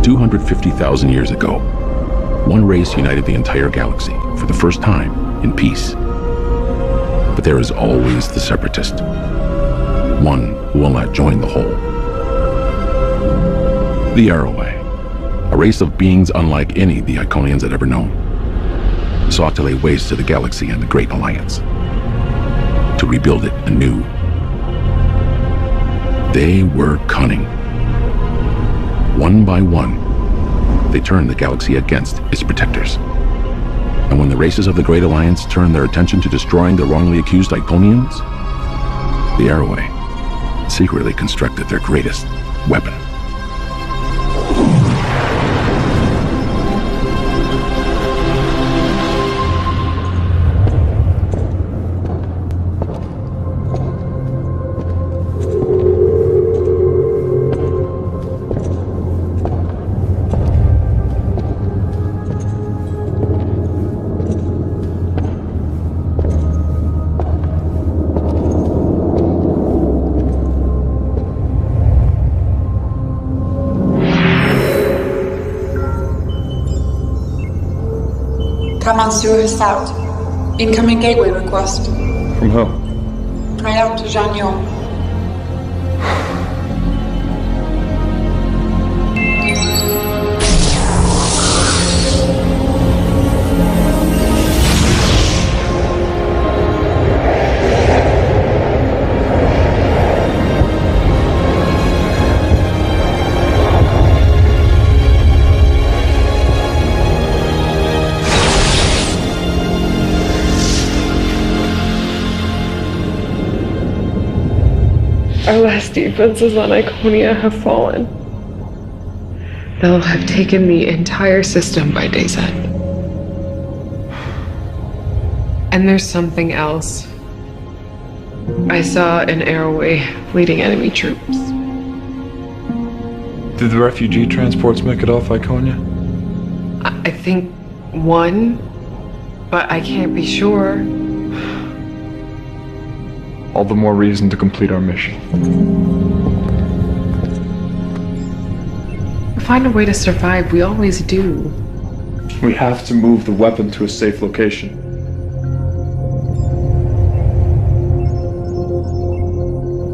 250,000 years ago, one race united the entire galaxy for the first time in peace. But there is always the separatist, one who will not join the whole. The Arrowway, a race of beings unlike any the Iconians had ever known, sought to lay waste to the galaxy and the Great Alliance, to rebuild it anew. They were cunning. One by one, they turned the galaxy against its protectors. And when the races of the Great Alliance turned their attention to destroying the wrongly accused Iconians, the Arrowway secretly constructed their greatest weapon. Command Sewer South. Incoming gateway request. From who? Prior to Jean-Yon. Our last defenses on Iconia have fallen. They'll have taken the entire system by day's end. And there's something else. I saw an Arrowway leading enemy troops. Did the refugee transports make it off Iconia? I think one, but I can't be sure. All the more reason to complete our mission. Find a way to survive, we always do. We have to move the weapon to a safe location.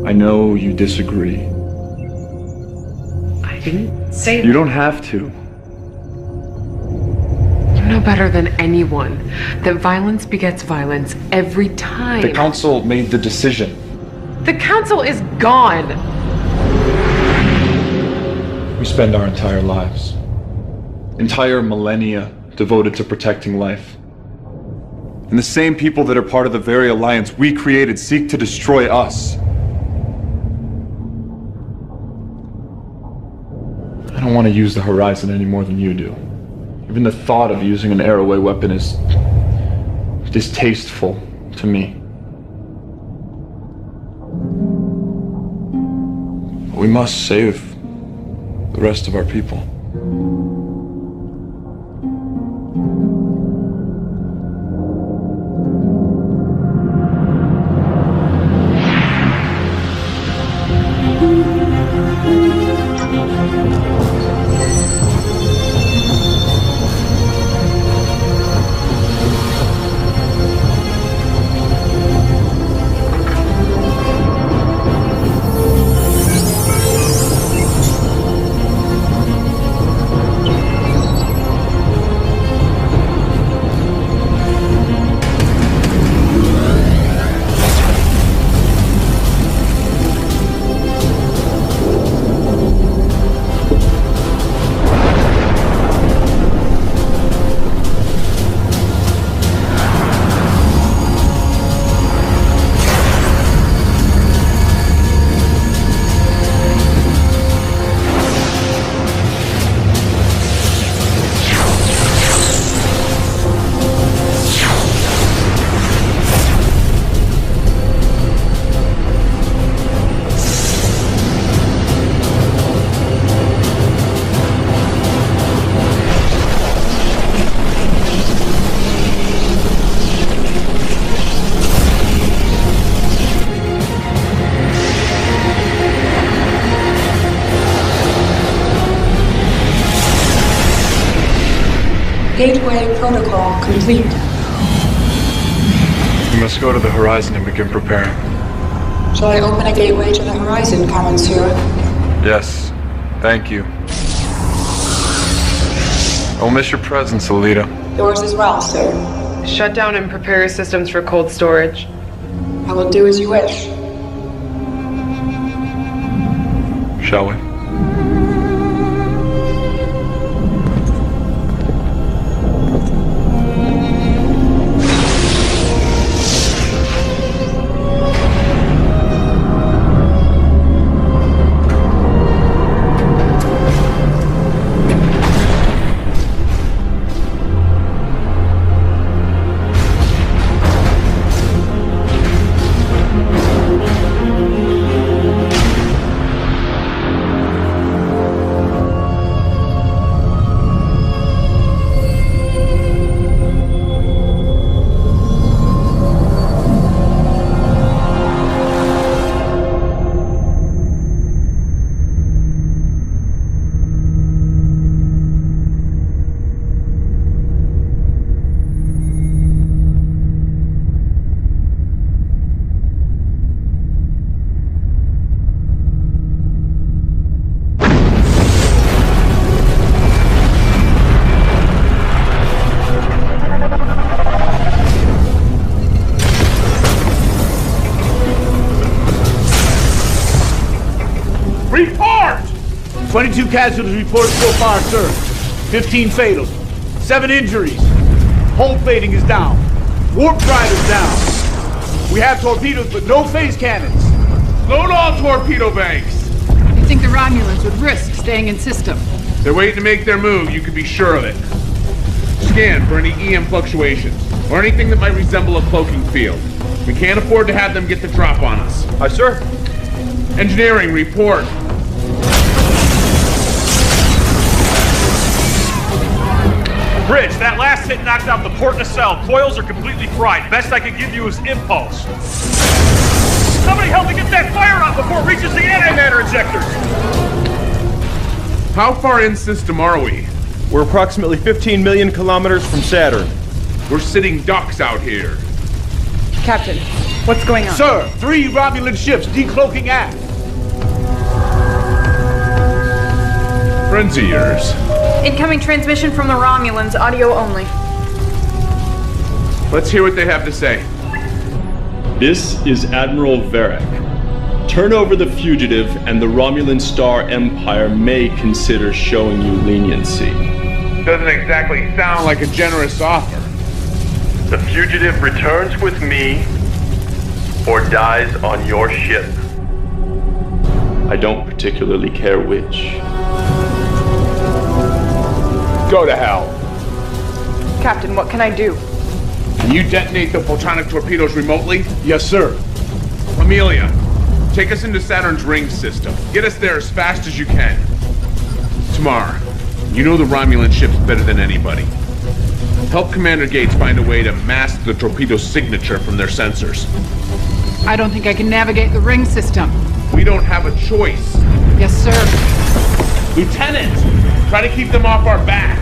I know you disagree. I didn't say that. You don't have to. You know better than anyone that violence begets violence every time. The Council made the decision. The Council is gone! We spend our entire lives, entire millennia, devoted to protecting life. And the same people that are part of the very alliance we created seek to destroy us. I don't want to use the Horizon any more than you do. Even the thought of using an Arrowway weapon is distasteful to me. We must save the rest of our people. Gateway protocol complete. We must go to the horizon and begin preparing. Shall I open a gateway to the horizon, Monsieur? Yes, thank you. I will miss your presence, Alita. Yours as well, sir. Shut down and prepare your systems for cold storage. I will do as you wish. Shall we? Report! 22 casualties reported so far, sir. 15 fatal. 7 injuries. Hull plating is down. Warp drive is down. We have torpedoes, but no phase cannons. Load all torpedo banks. You think the Romulans would risk staying in system? They're waiting to make their move, you can be sure of it. Scan for any EM fluctuations, or anything that might resemble a cloaking field. We can't afford to have them get the drop on us. Aye, sir. Engineering, report. Bridge, that last hit knocked out the port nacelle. Coils are completely fried. Best I can give you is impulse. Somebody help me get that fire out before it reaches the antimatter injectors! How far in system are we? We're approximately 15 million kilometers from Saturn. We're sitting ducks out here. Captain, what's going on? Sir, 3 Romulan ships decloaking aft. Friends of yours. Incoming transmission from the Romulans, audio only. Let's hear what they have to say. This is Admiral Varric. Turn over the fugitive and the Romulan Star Empire may consider showing you leniency. Doesn't exactly sound like a generous offer. The fugitive returns with me or dies on your ship. I don't particularly care which. Go to hell. Captain, what can I do? Can you detonate the photonic torpedoes remotely? Yes, sir. Amelia, take us into Saturn's ring system. Get us there as fast as you can. Tamar, you know the Romulan ships better than anybody. Help Commander Gates find a way to mask the torpedo signature from their sensors. I don't think I can navigate the ring system. We don't have a choice. Yes, sir. Lieutenant, try to keep them off our backs.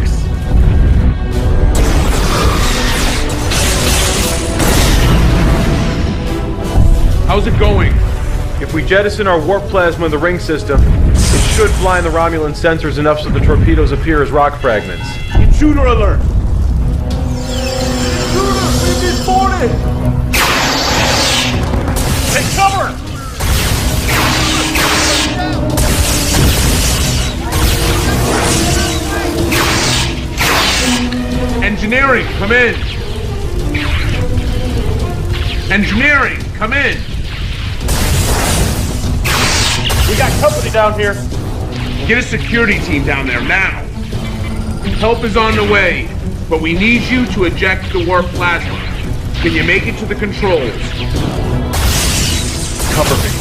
How's it going? If we jettison our warp plasma in the ring system, it should blind the Romulan sensors enough so the torpedoes appear as rock fragments. Intruder alert! Intruder, we've been boarded! Take cover! Engineering, come in! Engineering, come in! We got company down here. Get a security team down there now. Help is on the way, but we need you to eject the warp plasma. Can you make it to the controls? Cover me.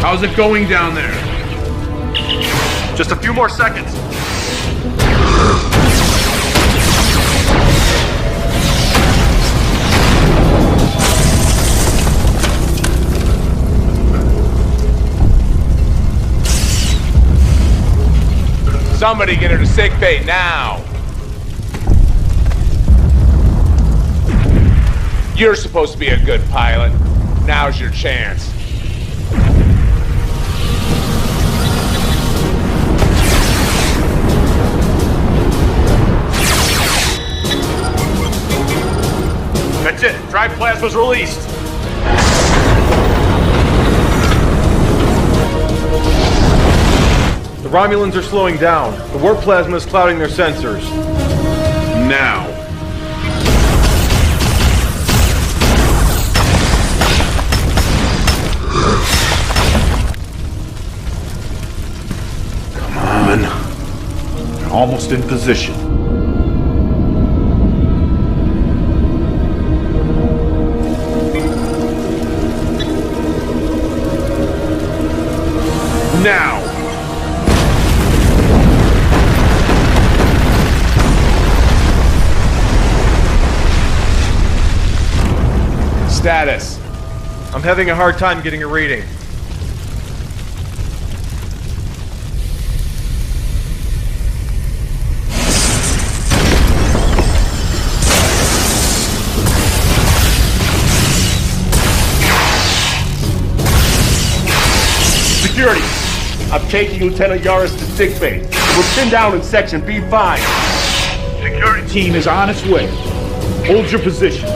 How's it going down there? Just a few more seconds. Somebody get her to sickbay now! You're supposed to be a good pilot. Now's your chance. That's it. Drive plasma's released. The Romulans are slowing down. The warp plasma is clouding their sensors. Now. Come on. They're almost in position. Now! Status. I'm having a hard time getting a reading. Security. I'm taking Lieutenant Yaris to sickbay. We're pinned down in section B5. Security team is on its way. Hold your position.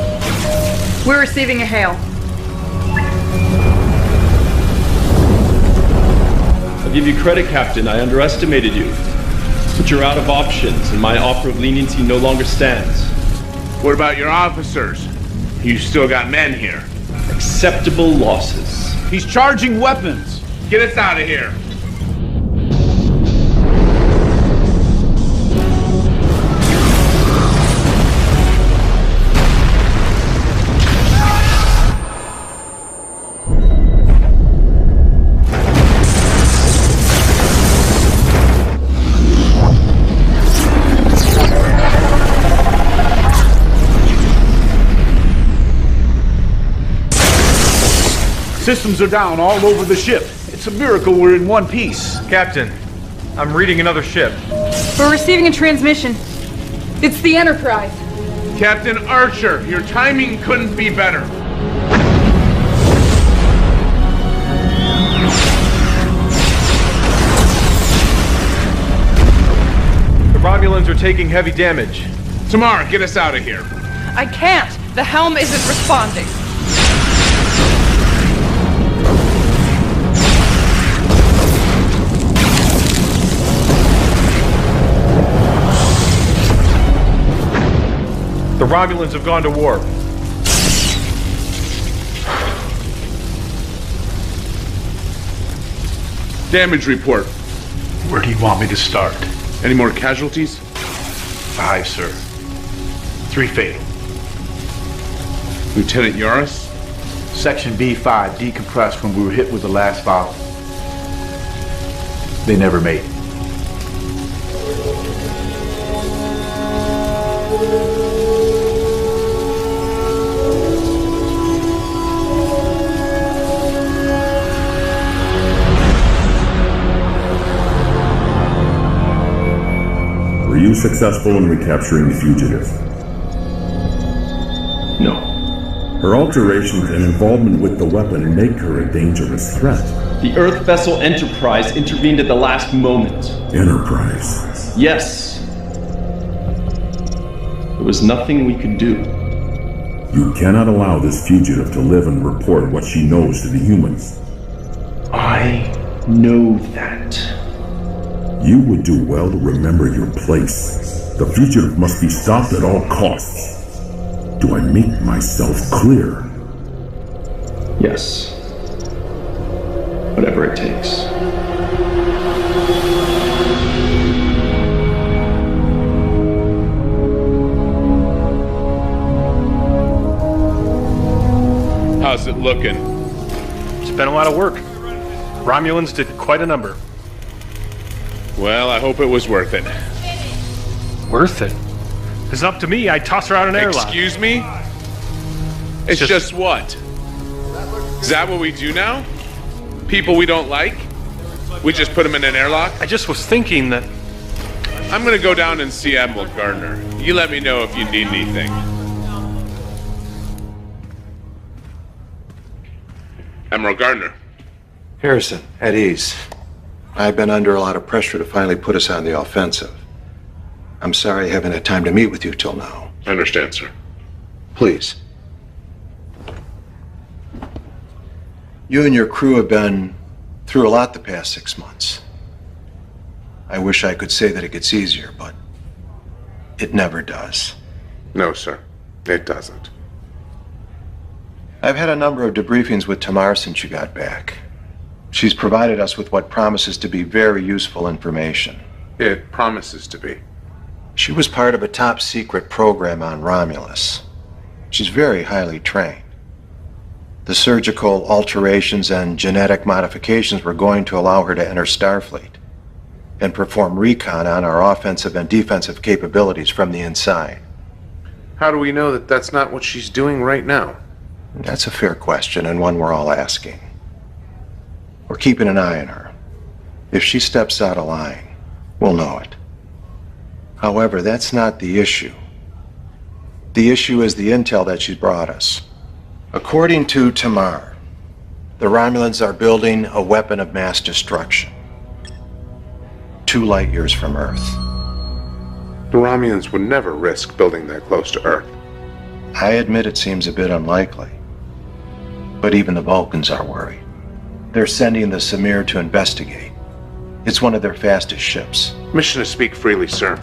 We're receiving a hail. I'll give you credit, Captain. I underestimated you. But you're out of options, and my offer of leniency no longer stands. What about your officers? You still got men here. Acceptable losses. He's charging weapons. Get us out of here. Systems are down all over the ship. It's a miracle we're in one piece. Captain, I'm reading another ship. We're receiving a transmission. It's the Enterprise. Captain Archer, your timing couldn't be better. The Romulans are taking heavy damage. Tamara, get us out of here. I can't. The helm isn't responding. The Romulans have gone to warp. Damage report. Where do you want me to start? Any more casualties? 5, sir. 3 fatal. Lieutenant Yaris? Section B5 decompressed when we were hit with the last volley. They never made it. Were you successful in recapturing the fugitive? No. Her alterations and involvement with the weapon make her a dangerous threat. The Earth vessel Enterprise intervened at the last moment. Enterprise? Yes. There was nothing we could do. You cannot allow this fugitive to live and report what she knows to the humans. I know that. You would do well to remember your place. The fugitive must be stopped at all costs. Do I make myself clear? Yes. Whatever it takes. How's it looking? It's been a lot of work. Romulans did quite a number. Well, I hope it was worth it. Worth it? It's up to me. I'd toss her out an airlock. Excuse me? It's just what? Is that what we do now? People we don't like? We just put them in an airlock? I just was thinking that I'm gonna go down and see Admiral Gardner. You let me know if you need anything. Admiral Gardner. Harrison, at ease. I've been under a lot of pressure to finally put us on the offensive. I'm sorry I haven't had time to meet with you till now. I understand, sir. Please. You and your crew have been through a lot the past 6 months. I wish I could say that it gets easier, but it never does. No, sir. It doesn't. I've had a number of debriefings with Tamar since you got back. She's provided us with what promises to be very useful information. It promises to be. She was part of a top-secret program on Romulus. She's very highly trained. The surgical alterations and genetic modifications were going to allow her to enter Starfleet and perform recon on our offensive and defensive capabilities from the inside. How do we know that that's not what she's doing right now? That's a fair question, and one we're all asking. We're keeping an eye on her. If she steps out of line, we'll know it. However, that's not the issue. The issue is the intel that she's brought us. According to Tamar, the Romulans are building a weapon of mass destruction. 2 light years from Earth. The Romulans would never risk building that close to Earth. I admit it seems a bit unlikely. But even the Vulcans are worried. They're sending the Samir to investigate. It's one of their fastest ships. Mission to speak freely, sir.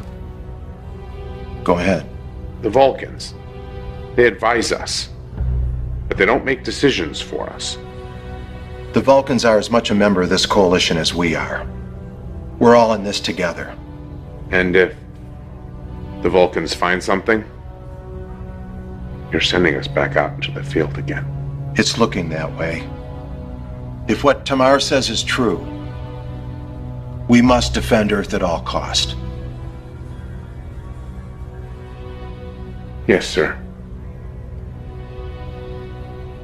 Go ahead. The Vulcans. They advise us. But they don't make decisions for us. The Vulcans are as much a member of this coalition as we are. We're all in this together. And if the Vulcans find something, you're sending us back out into the field again. It's looking that way. If what Tamar says is true, we must defend Earth at all cost. Yes, sir.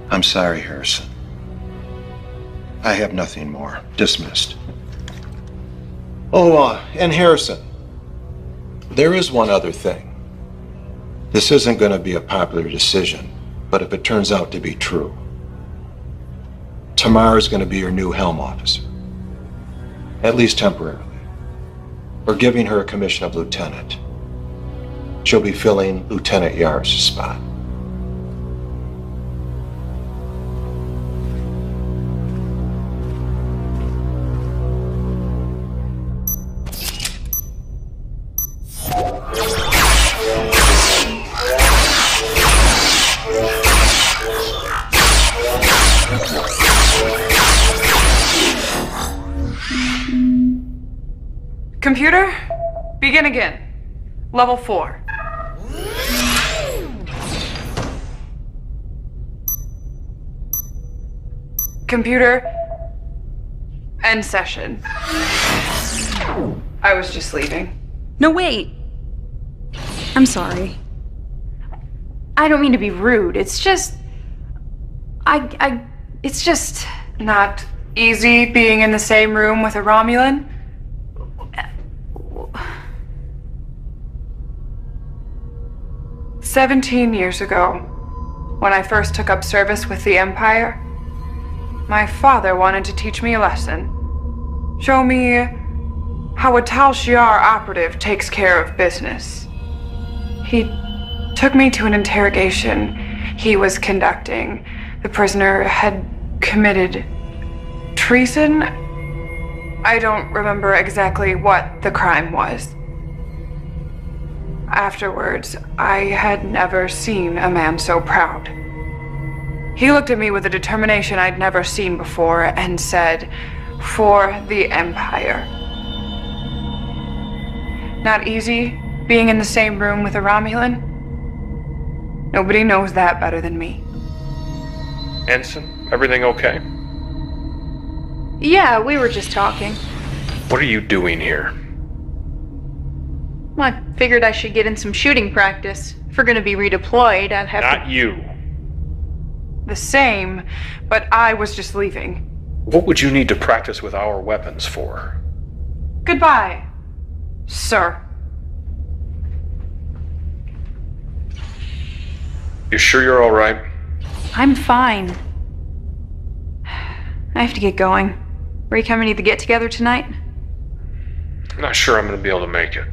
I'm sorry, Harrison. I have nothing more. Dismissed. Oh, and Harrison, there is one other thing. This isn't going to be a popular decision, but if it turns out to be true, Tamar is going to be your new helm officer. At least temporarily. We're giving her a commission of lieutenant. She'll be filling Lieutenant Yar's spot. Computer, begin again. Level 4. Computer, end session. I was just leaving. No, wait. I'm sorry. I don't mean to be rude. It's just... It's just... Not easy being in the same room with a Romulan. 17 years ago, when I first took up service with the Empire, my father wanted to teach me a lesson. Show me how a Tal Shiar operative takes care of business. He took me to an interrogation he was conducting. The prisoner had committed treason. I don't remember exactly what the crime was. Afterwards, I had never seen a man so proud. He looked at me with a determination I'd never seen before and said, "For the Empire." Not easy being in the same room with a Romulan. Nobody knows that better than me. Ensign, everything okay? Yeah, we were just talking. What are you doing here? Well, I figured I should get in some shooting practice. If we're gonna be redeployed, I'd have Not you. The same, but I was just leaving. What would you need to practice with our weapons for? Goodbye, sir. You sure you're all right? I'm fine. I have to get going. Are you coming to the get-together tonight? I'm not sure I'm going to be able to make it.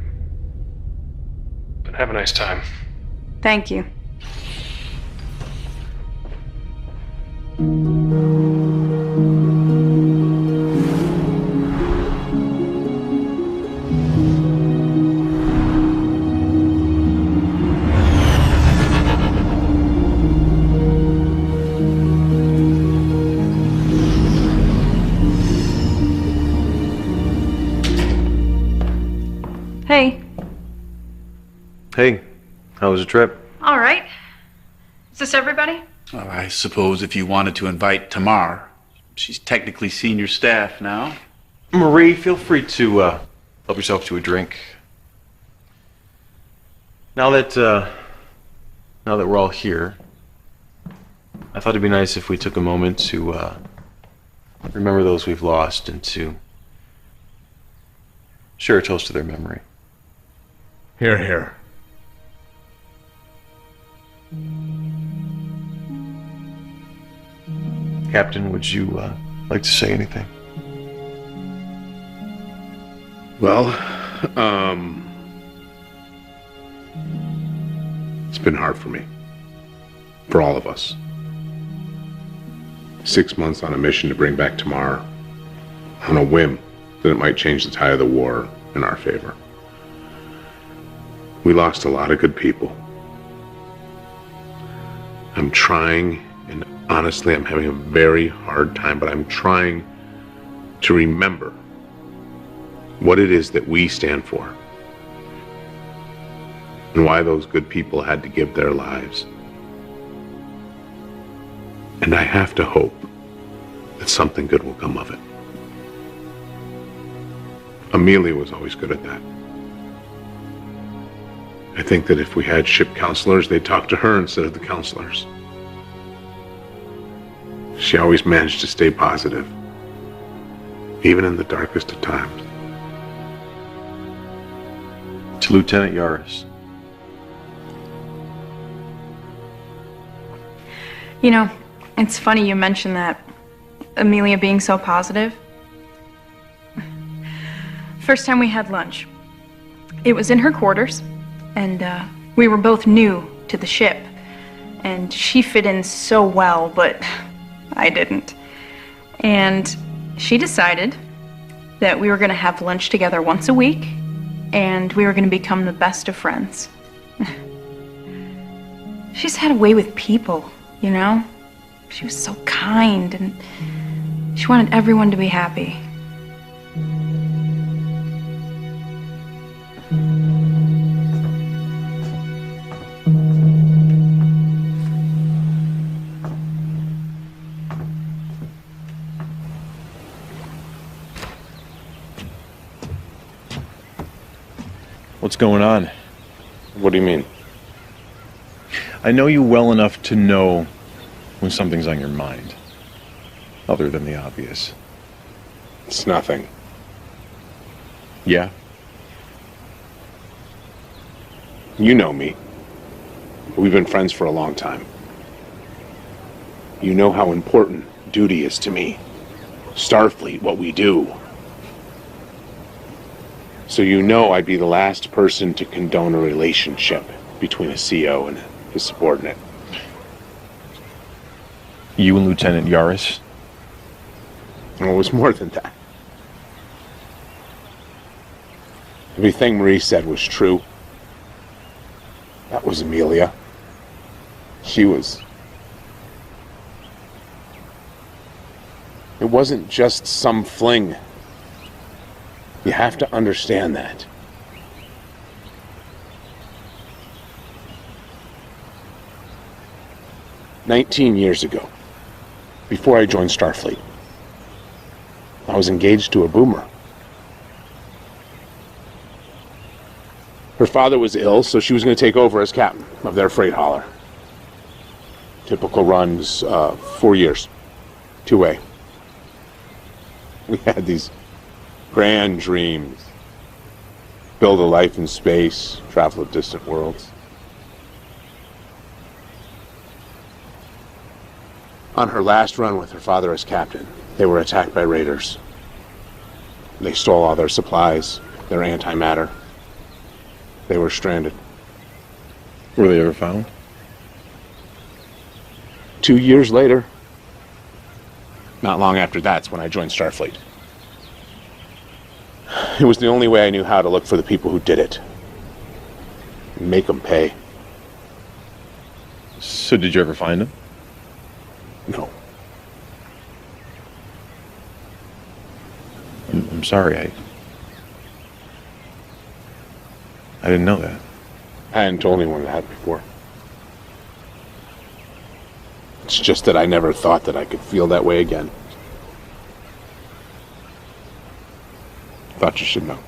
But have a nice time. Thank you. Hey. Hey, how was the trip? All right. Is this everybody? Well, I suppose if you wanted to invite Tamar, she's technically senior staff now. Marie, feel free to help yourself to a drink. Now that we're all here, I thought it'd be nice if we took a moment to remember those we've lost and to share a toast to their memory. Here, here. Captain, would you like to say anything? Well, it's been hard for me. For all of us. 6 months on a mission to bring back Tamar on a whim that it might change the tide of the war in our favor. We lost a lot of good people. I'm trying, and honestly, I'm having a very hard time, but I'm trying to remember what it is that we stand for and why those good people had to give their lives. And I have to hope that something good will come of it. Amelia was always good at that. I think that if we had ship counselors, they'd talk to her instead of the counselors. She always managed to stay positive, even in the darkest of times. To Lieutenant Yaris. You know, it's funny you mentioned that, Amelia being so positive. First time we had lunch, it was in her quarters, and we were both new to the ship, and she fit in so well, but I didn't. And she decided that we were going to have lunch together once a week, and we were going to become the best of friends. She just had a way with people, you know? She was so kind, and she wanted everyone to be happy. What's going on? What do you mean? I know you well enough to know when something's on your mind, other than the obvious. It's nothing. Yeah? You know me. We've been friends for a long time. You know how important duty is to me. Starfleet, what we do. So you know I'd be the last person to condone a relationship between a CO and his subordinate. You and Lieutenant Yaris? Well, it was more than that. Everything Marie said was true. That was Amelia. She was... It wasn't just some fling. You have to understand that. "19 years ago, before I joined Starfleet, I was engaged to a boomer. Her father was ill, so she was going to take over as captain of their freight hauler. Typical runs, 4 years, 2A. We had these grand dreams. Build a life in space, travel to distant worlds. On her last run with her father as captain, they were attacked by raiders. They stole all their supplies, their antimatter. They were stranded. Were they ever found? 2 years later. Not long after that's when I joined Starfleet. It was the only way I knew how to look for the people who did it. Make them pay. So did you ever find them? No. I'm sorry, I didn't know that. I hadn't told anyone that before. It's just that I never thought that I could feel that way again. Thought you should know.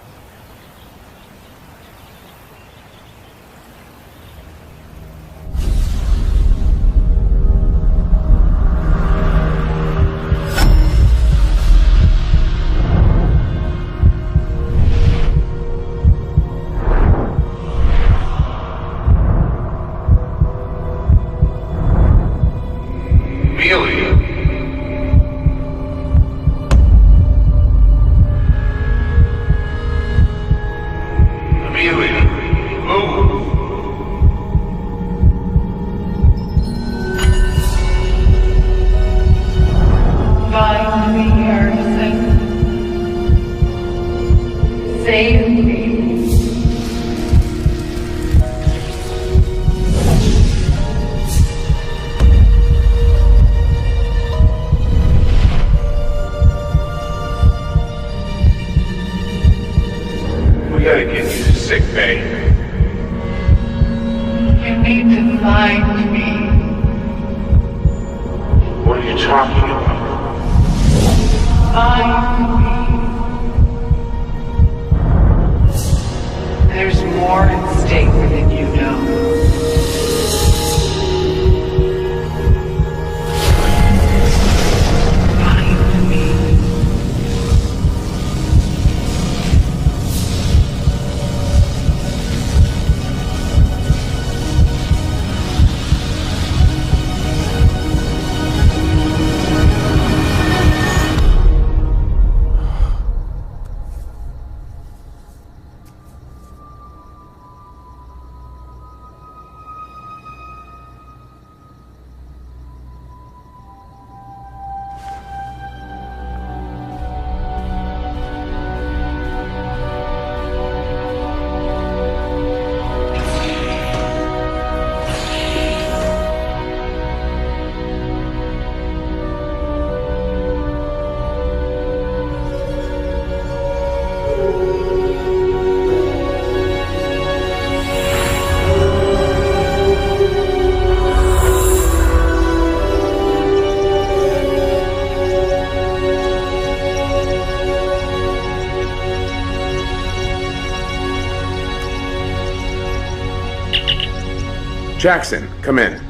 Jackson, come in.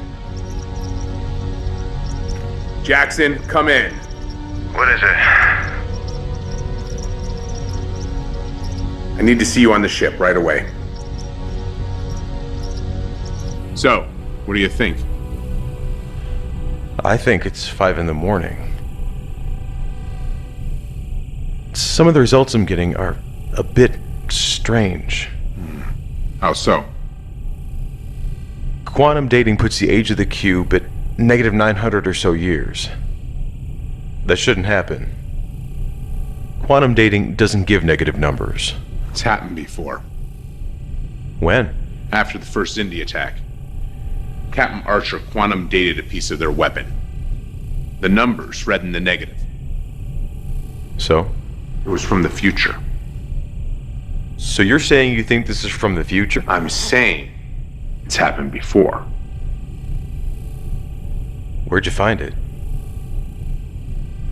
Jackson, come in. What is it? I need to see you on the ship right away. So, what do you think? I think it's 5 in the morning. Some of the results I'm getting are a bit strange. How so? Quantum dating puts the age of the cube at negative 900 or so years. That shouldn't happen. Quantum dating doesn't give negative numbers. It's happened before. When? After the first Indy attack. Captain Archer quantum dated a piece of their weapon. The numbers read in the negative. So? It was from the future. So you're saying you think this is from the future? I'm saying it's happened before. Where'd you find it?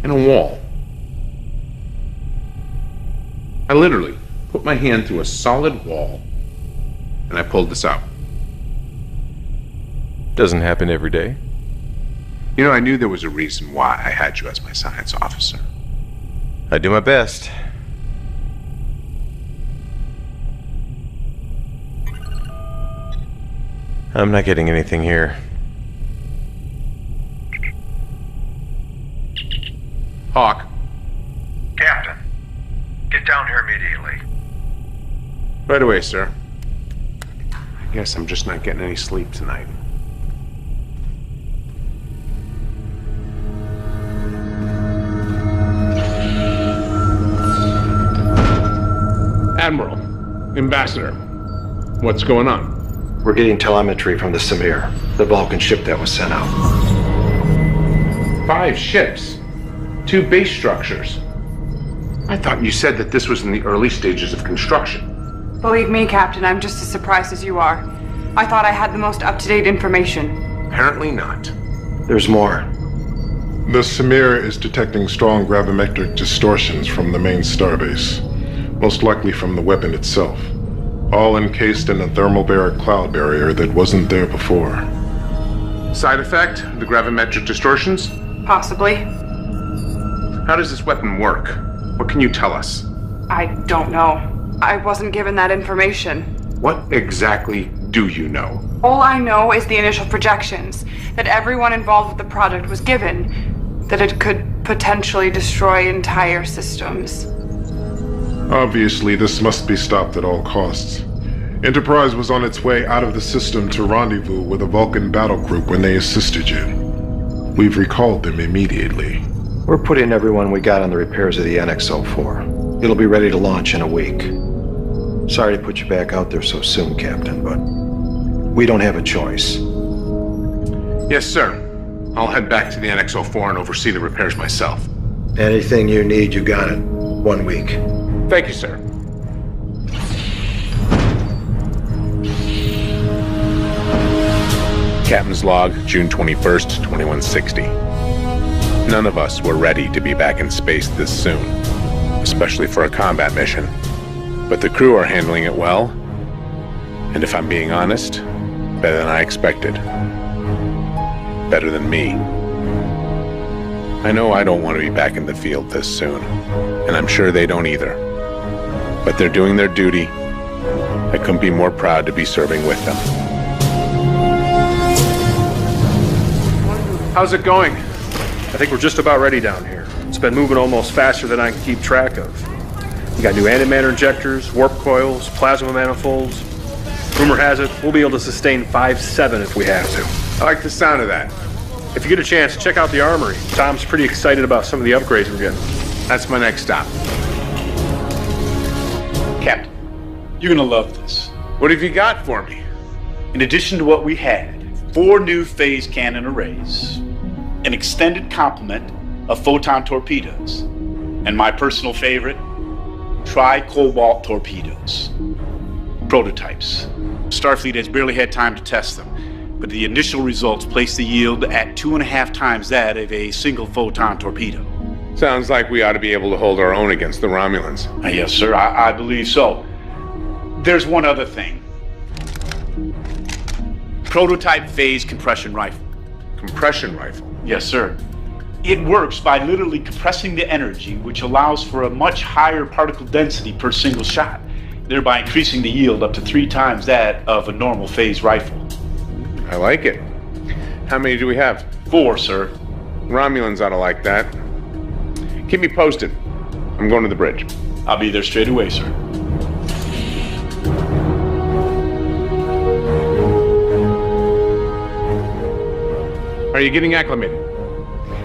In a wall. I literally put my hand through a solid wall and I pulled this out. Doesn't happen every day. You know, I knew there was a reason why I had you as my science officer. I do my best. I'm not getting anything here. Hawk. Captain, get down here immediately. Right away, sir. I guess I'm just not getting any sleep tonight. Admiral, Ambassador, what's going on? We're getting telemetry from the Samir, the Vulcan ship that was sent out. 5 ships. 2 base structures. I thought you said that this was in the early stages of construction. Believe me, Captain, I'm just as surprised as you are. I thought I had the most up-to-date information. Apparently not. There's more. The Samir is detecting strong gravimetric distortions from the main starbase, most likely from the weapon itself, all encased in a thermobaric cloud barrier that wasn't there before. Side effect? The gravimetric distortions? Possibly. How does this weapon work? What can you tell us? I don't know. I wasn't given that information. What exactly do you know? All I know is the initial projections, that everyone involved with the project was given, that it could potentially destroy entire systems. Obviously, this must be stopped at all costs. Enterprise was on its way out of the system to rendezvous with a Vulcan battle group when they assisted you. We've recalled them immediately. We're putting everyone we got on the repairs of the NX-04. It'll be ready to launch in a week. Sorry to put you back out there so soon, Captain, but we don't have a choice. Yes, sir. I'll head back to the NX-04 and oversee the repairs myself. Anything you need, you got it. 1 week. Thank you, sir. Captain's log, June 21st, 2160. None of us were ready to be back in space this soon, especially for a combat mission. But the crew are handling it well, and if I'm being honest, better than I expected. Better than me. I know I don't want to be back in the field this soon, and I'm sure they don't either. But they're doing their duty. I couldn't be more proud to be serving with them. How's it going? I think we're just about ready down here. It's been moving almost faster than I can keep track of. We got new antimatter injectors, warp coils, plasma manifolds. Rumor has it, we'll be able to sustain 5-7 if we have to. I like the sound of that. If you get a chance, check out the armory. Tom's pretty excited about some of the upgrades we're getting. That's my next stop. Captain, you're gonna love this. What have you got for me? In addition to what we had, 4 new phase cannon arrays, an extended complement of photon torpedoes, and my personal favorite, tri-cobalt torpedoes. Prototypes. Starfleet has barely had time to test them, but the initial results place the yield at 2.5 times that of a single photon torpedo. Sounds like we ought to be able to hold our own against the Romulans. Yes, sir, I believe so. There's one other thing. Prototype phase compression rifle. Compression rifle? Yes, sir. It works by literally compressing the energy, which allows for a much higher particle density per single shot, thereby increasing the yield up to 3 times that of a normal phase rifle. I like it. How many do we have? 4, sir. Romulans ought to like that. Keep me posted. I'm going to the bridge. I'll be there straight away, sir. Are you getting acclimated?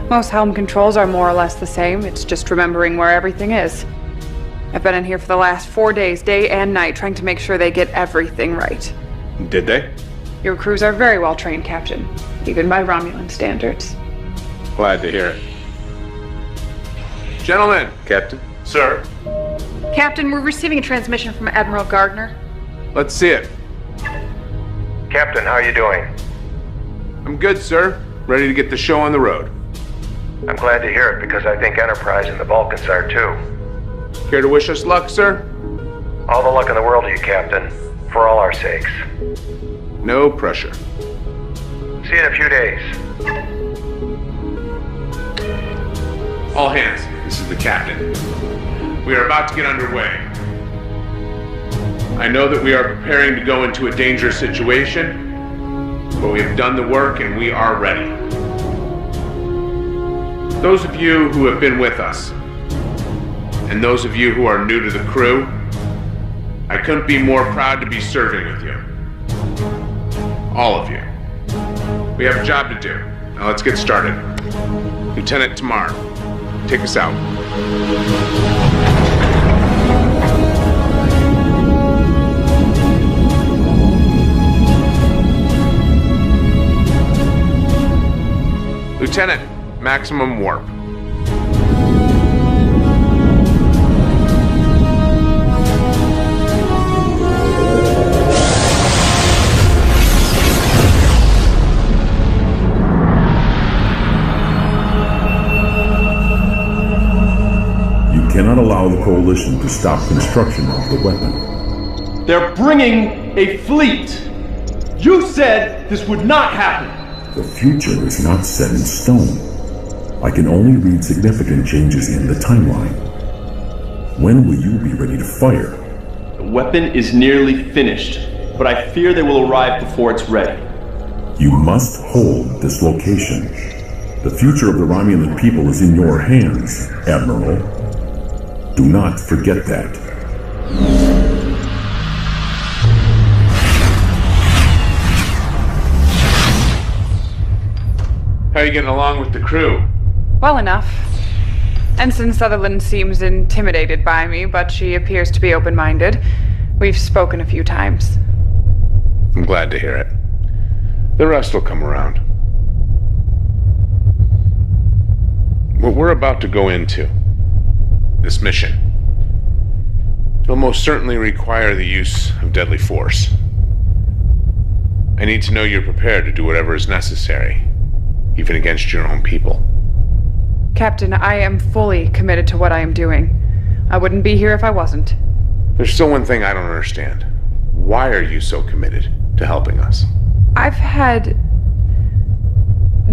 Most helm controls are more or less the same. It's just remembering where everything is. I've been in here for the last 4 days, day and night, trying to make sure they get everything right. Did they? Your crews are very well trained, Captain, even by Romulan standards. Glad to hear it. Gentlemen. Captain. Sir. Captain, we're receiving a transmission from Admiral Gardner. Let's see it. Captain, how are you doing? I'm good, sir. Ready to get the show on the road. I'm glad to hear it because I think Enterprise and the Vulcans are too. Care to wish us luck, sir? All the luck in the world to you, Captain. For all our sakes. No pressure. See you in a few days. All hands, this is the captain. We are about to get underway. I know that we are preparing to go into a dangerous situation, but we have done the work and we are ready. Those of you who have been with us, and those of you who are new to the crew, I couldn't be more proud to be serving with you. All of you. We have a job to do. Now let's get started. Lieutenant Tamar, take us out. Lieutenant, maximum warp. You cannot allow the Coalition to stop construction of the weapon. They're bringing a fleet! You said this would not happen! The future is not set in stone. I can only read significant changes in the timeline. When will you be ready to fire? The weapon is nearly finished, but I fear they will arrive before it's ready. You must hold this location. The future of the Romulan people is in your hands, Admiral. Do not forget that. How are you getting along with the crew? Well enough. Ensign Sutherland seems intimidated by me, but she appears to be open-minded. We've spoken a few times. I'm glad to hear it. The rest will come around. What we're about to go into, this mission, will most certainly require the use of deadly force. I need to know you're prepared to do whatever is necessary, even against your own people. Captain, I am fully committed to what I am doing. I wouldn't be here if I wasn't. There's still one thing I don't understand. Why are you so committed to helping us? I've had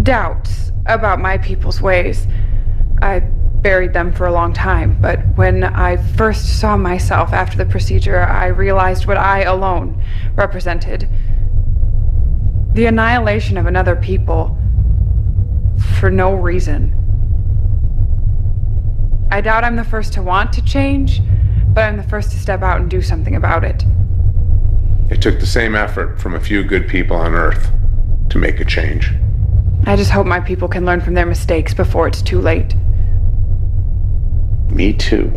doubts about my people's ways. I buried them for a long time, but when I first saw myself after the procedure, I realized what I alone represented. The annihilation of another people for no reason. I doubt I'm the first to want to change, but I'm the first to step out and do something about it. It took the same effort from a few good people on Earth to make a change. I just hope my people can learn from their mistakes before it's too late. Me too.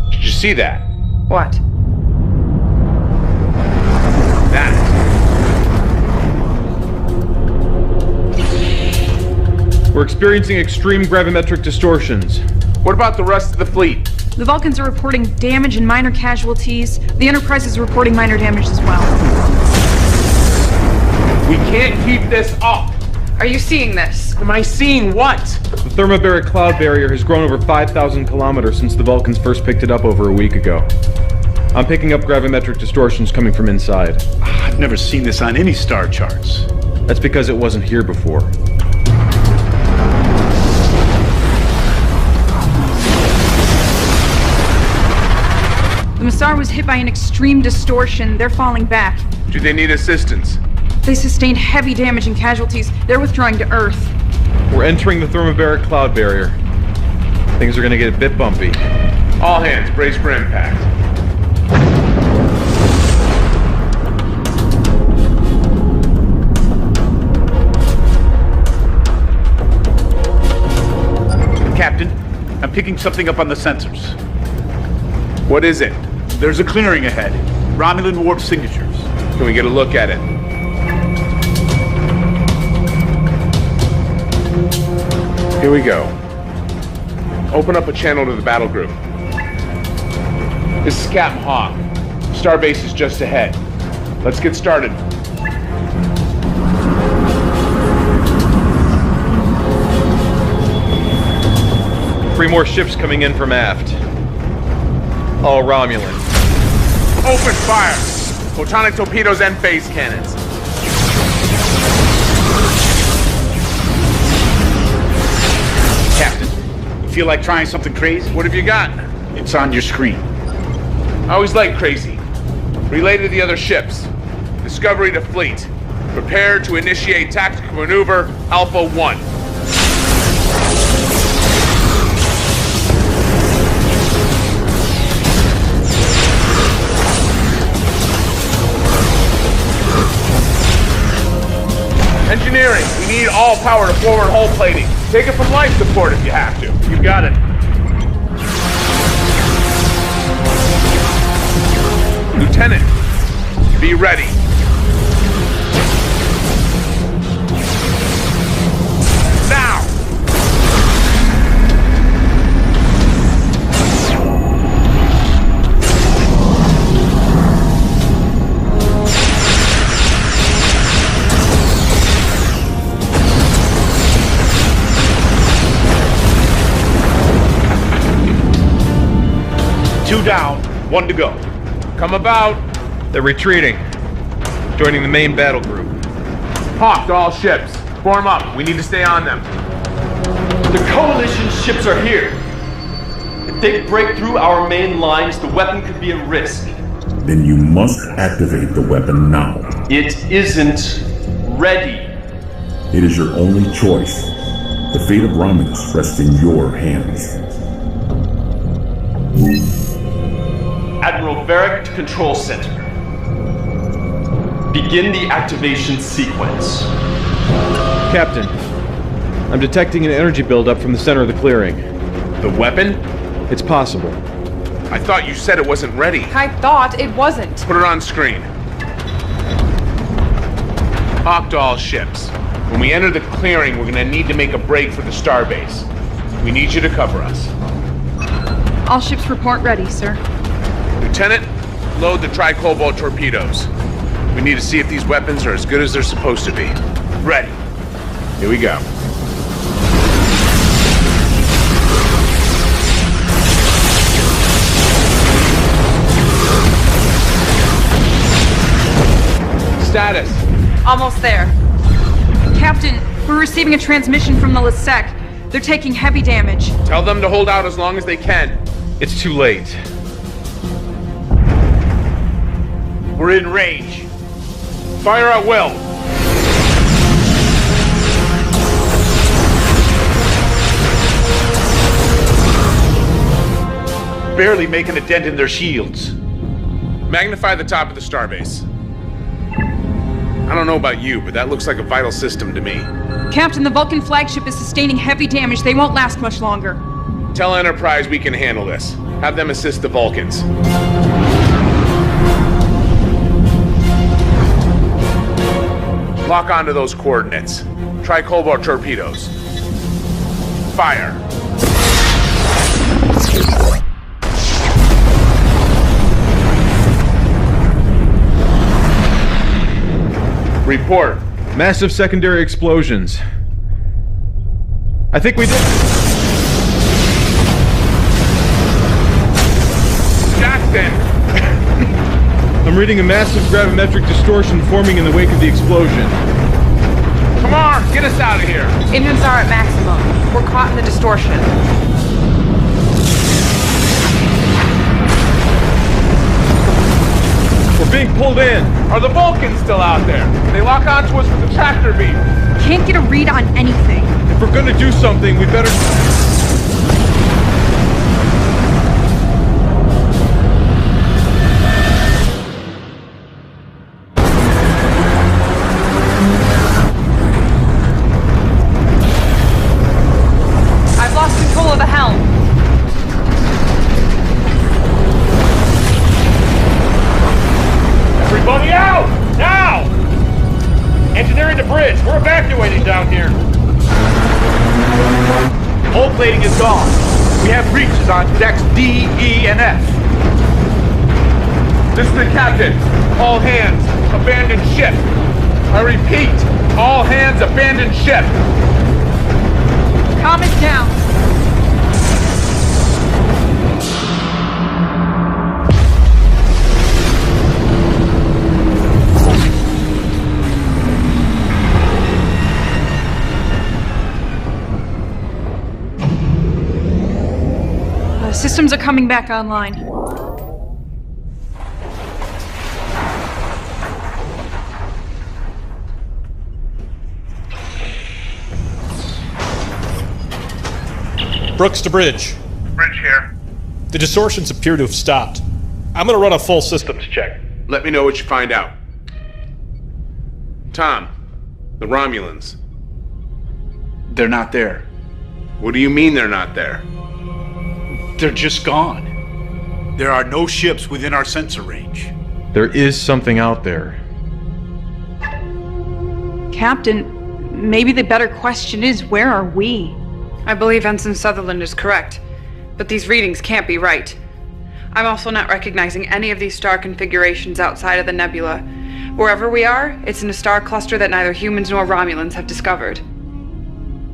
Did you see that? What? That. We're experiencing extreme gravimetric distortions. What about the rest of the fleet? The Vulcans are reporting damage and minor casualties. The Enterprise is reporting minor damage as well. We can't keep this up. Are you seeing this? Am I seeing what? The thermobaric cloud barrier has grown over 5,000 kilometers since the Vulcans first picked it up over a week ago. I'm picking up gravimetric distortions coming from inside. I've never seen this on any star charts. That's because it wasn't here before. The Massar was hit by an extreme distortion. They're falling back. Do they need assistance? They sustained heavy damage and casualties. They're withdrawing to Earth. We're entering the thermobaric cloud barrier. Things are gonna get a bit bumpy. All hands, brace for impact. Captain, I'm picking something up on the sensors. What is it? There's a clearing ahead. Romulan warp signatures. Can we get a look at it? Here we go. Open up a channel to the battle group. This is Captain Hawk. Starbase is just ahead. Let's get started. Three more ships coming in from aft. All Romulan. Open fire! Photonic torpedoes and phase cannons. Captain, you feel like trying something crazy? What have you got? It's on your screen. I always like crazy. Relay to the other ships. Discovery to fleet. Prepare to initiate tactical maneuver Alpha 1. Engineering, we need all power to forward hull plating. Take it from life support if you have to. You got it. Lieutenant, be ready. Now! Two down, one to go. Come about. They're retreating. Joining the main battle group. Hawk to all ships. Form up. We need to stay on them. The coalition ships are here. If they break through our main lines, the weapon could be at risk. Then you must activate the weapon now. It isn't ready. It is your only choice. The fate of Romulus rests in your hands. Admiral Varric to Control Center. Begin the activation sequence. Captain, I'm detecting an energy buildup from the center of the clearing. The weapon? It's possible. I thought you said it wasn't ready. I thought it wasn't. Put it on screen. Hawk to all ships. When we enter the clearing, we're gonna need to make a break for the starbase. We need you to cover us. All ships report ready, sir. Lieutenant, load the tri-cobalt torpedoes. We need to see if these weapons are as good as they're supposed to be. Ready. Here we go. Status. Almost there. Captain, we're receiving a transmission from the Lasek. They're taking heavy damage. Tell them to hold out as long as they can. It's too late. We're in range. Fire at will. Barely making a dent in their shields. Magnify the top of the starbase. I don't know about you, but that looks like a vital system to me. Captain, the Vulcan flagship is sustaining heavy damage. They won't last much longer. Tell Enterprise we can handle this. Have them assist the Vulcans. Lock onto those coordinates. Try cobalt torpedoes. Fire. Report. Massive secondary explosions. I think we did. Jackson! I'm reading a massive gravimetric distortion forming in the wake of the explosion. Come on, get us out of here. Engines are at maximum. We're caught in the distortion. We're being pulled in. Are the Vulcans still out there? They lock onto us with the tractor beam. Can't get a read on anything. If we're gonna do something, we better... I've lost control of the helm. Everybody out! Now! Engineering the bridge. We're evacuating down here. Hull plating is gone. We have breaches on decks D, E, and F. This is the captain. All hands, abandon ship. I repeat, all hands, abandon ship. Calm it down. Systems are coming back online. Brooks to Bridge. Bridge here. The distortions appear to have stopped. I'm gonna run a full systems check. Let me know what you find out. Tom, the Romulans. They're not there. What do you mean they're not there? They're just gone. There are no ships within our sensor range. There is something out there. Captain, maybe the better question is, where are we? I believe Ensign Sutherland is correct, but these readings can't be right. I'm also not recognizing any of these star configurations outside of the nebula. Wherever we are, it's in a star cluster that neither humans nor Romulans have discovered.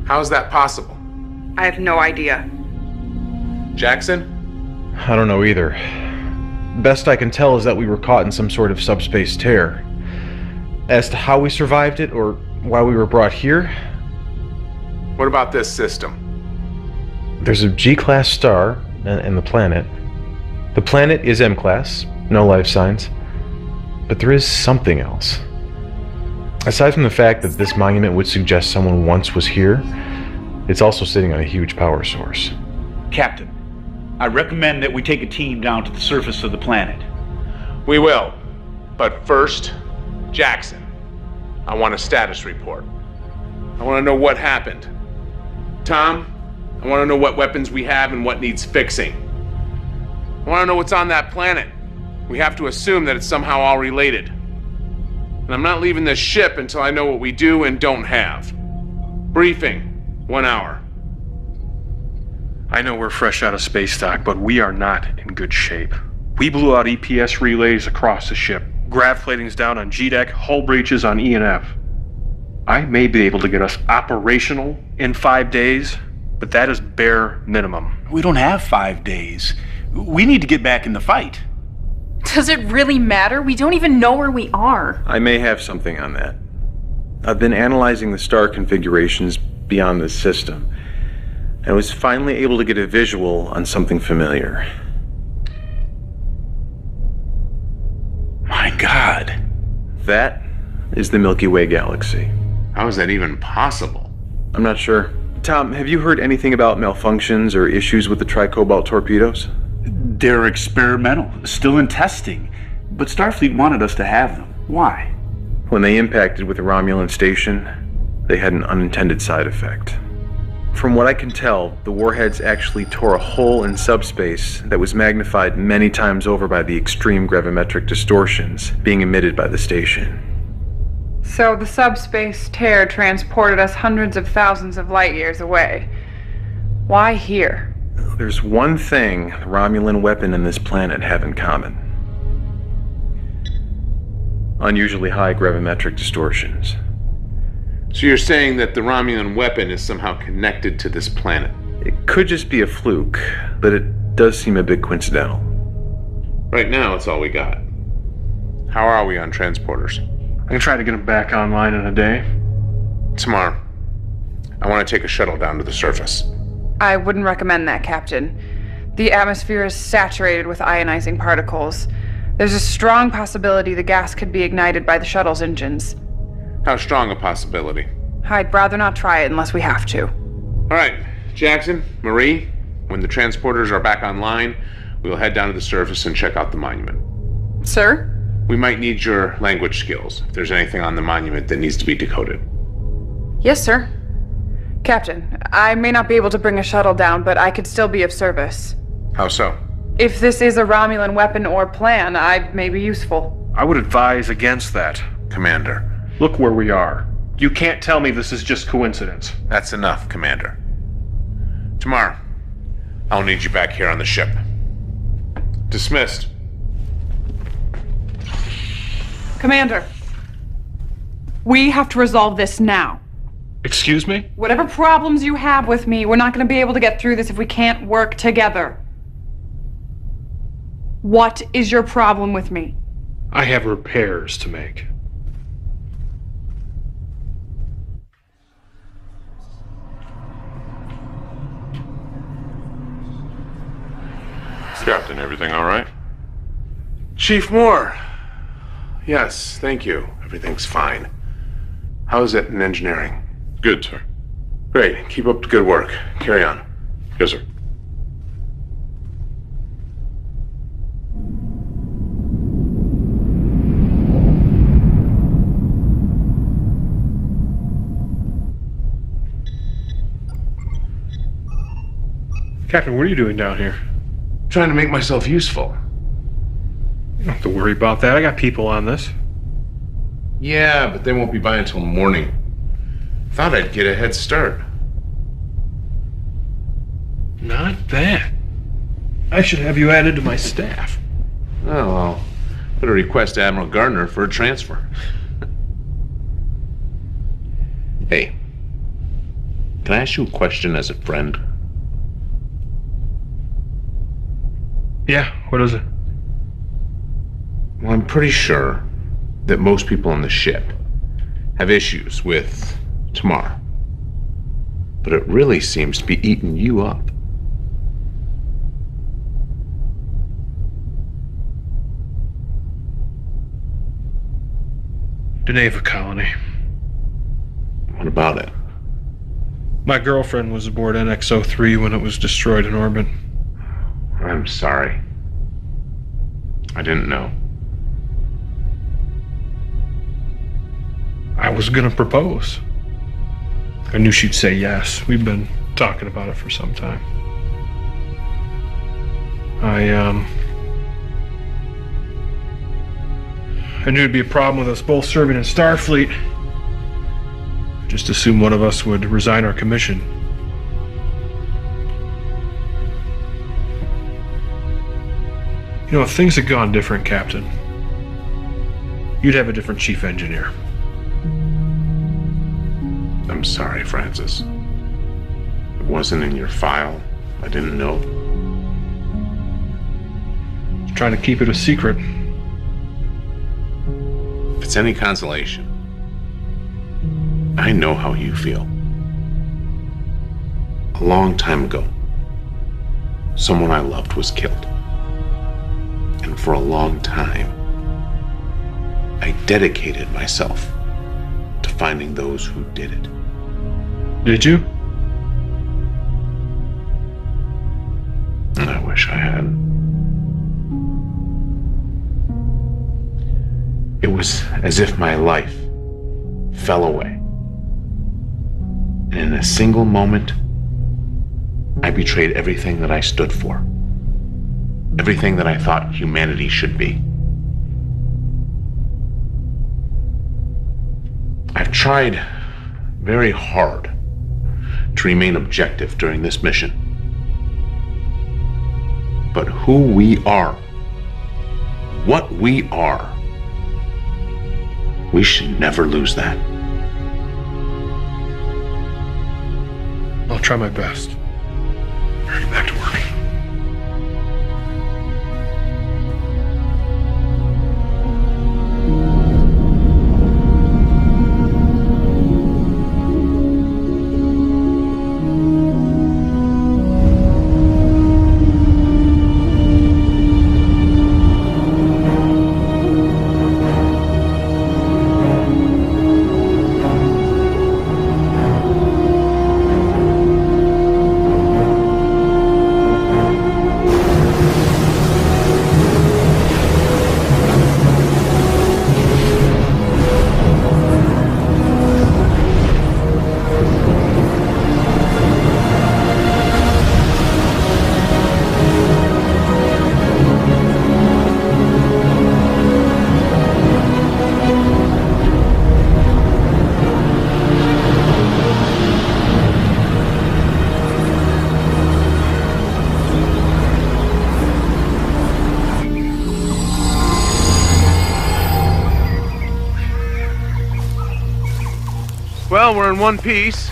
How is that possible? I have no idea. Jackson? I don't know either. Best I can tell is that we were caught in some sort of subspace tear. As to how we survived it, or why we were brought here... What about this system? There's a G-class star and the planet. The planet is M-class, no life signs. But there is something else. Aside from the fact that this monument would suggest someone once was here, it's also sitting on a huge power source. Captain, I recommend that we take a team down to the surface of the planet. We will. But first, Jackson, I want a status report. I want to know what happened. Tom, I want to know what weapons we have and what needs fixing. I want to know what's on that planet. We have to assume that it's somehow all related. And I'm not leaving this ship until I know what we do and don't have. Briefing, 1 hour. I know we're fresh out of space dock, but we are not in good shape. We blew out EPS relays across the ship. Grav plating's down on G-deck, hull breaches on E and F. I may be able to get us operational in 5 days, but that is bare minimum. We don't have 5 days. We need to get back in the fight. Does it really matter? We don't even know where we are. I may have something on that. I've been analyzing the star configurations beyond this system. I was finally able to get a visual on something familiar. My God. That is the Milky Way galaxy. How is that even possible? I'm not sure. Tom, have you heard anything about malfunctions or issues with the tricobalt torpedoes? They're experimental, still in testing. But Starfleet wanted us to have them. Why? When they impacted with the Romulan station, they had an unintended side effect. From what I can tell, the warheads actually tore a hole in subspace that was magnified many times over by the extreme gravimetric distortions being emitted by the station. So the subspace tear transported us hundreds of thousands of light years away. Why here? There's one thing the Romulan weapon and this planet have in common. Unusually high gravimetric distortions. So you're saying that the Romulan weapon is somehow connected to this planet? It could just be a fluke, but it does seem a bit coincidental. Right now, it's all we got. How are we on transporters? I can try to get them back online in a day. Tomorrow. I want to take a shuttle down to the surface. I wouldn't recommend that, Captain. The atmosphere is saturated with ionizing particles. There's a strong possibility the gas could be ignited by the shuttle's engines. How strong a possibility? I'd rather not try it unless we have to. All right, Jackson, Marie, when the transporters are back online, we'll head down to the surface and check out the monument. Sir? We might need your language skills, if there's anything on the monument that needs to be decoded. Yes, sir. Captain, I may not be able to bring a shuttle down, but I could still be of service. How so? If this is a Romulan weapon or plan, I may be useful. I would advise against that. Commander. Look where we are. You can't tell me this is just coincidence. That's enough, Commander. Tomorrow, I'll need you back here on the ship. Dismissed. Commander, we have to resolve this now. Excuse me? Whatever problems you have with me, we're not going to be able to get through this if we can't work together. What is your problem with me? I have repairs to make. Captain, everything all right? Chief Moore. Yes, thank you. Everything's fine. How is it in engineering? Good, sir. Great. Keep up the good work. Carry on. Yes, sir. Captain, what are you doing down here? Trying to make myself useful. You don't have to worry about that. I got people on this. Yeah, but they won't be by until morning. Thought I'd get a head start. Not bad. I should have you added to my staff. Oh, well. Better request Admiral Gardner for a transfer. Hey. Can I ask you a question as a friend? Yeah, what is it? Well, I'm pretty sure that most people on the ship have issues with Tamar. But it really seems to be eating you up. Deneva colony. What about it? My girlfriend was aboard NX-03 when it was destroyed in orbit. I'm sorry. I didn't know. I was gonna propose. I knew she'd say yes. We've been talking about it for some time. I knew it'd be a problem with us both serving in Starfleet. Just assumed one of us would resign our commission. You know, if things had gone different, Captain, you'd have a different chief engineer. I'm sorry, Francis. It wasn't in your file. I didn't know. Just trying to keep it a secret. If it's any consolation, I know how you feel. A long time ago, someone I loved was killed. And for a long time, I dedicated myself to finding those who did it. Did you? I wish I had. It was as if my life fell away. And in a single moment, I betrayed everything that I stood for. Everything that I thought humanity should be. I've tried very hard to remain objective during this mission. But who we are, what we are, we should never lose that. I'll try my best. Get back to work. Well, we're in one piece.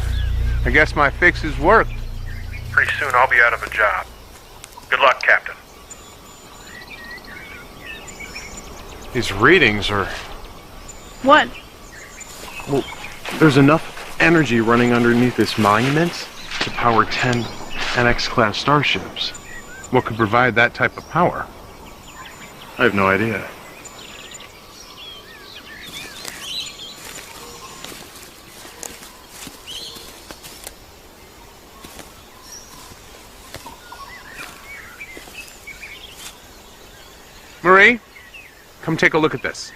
I guess my fixes worked. Pretty soon I'll be out of a job. Good luck, Captain. These readings are... What? Well, there's enough energy running underneath this monument to power 10 NX-class starships. What could provide that type of power? I have no idea. Marie, come take a look at this.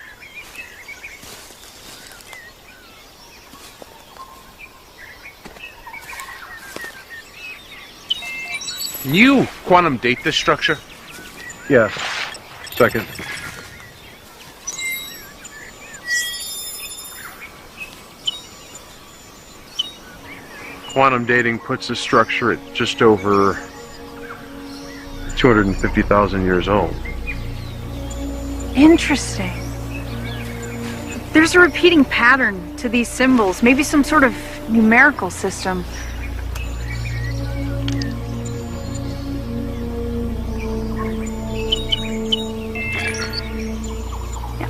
Can you quantum date this structure? Yes. Second. Quantum dating puts the structure at just over 250,000 years old. Interesting. There's a repeating pattern to these symbols, maybe some sort of numerical system.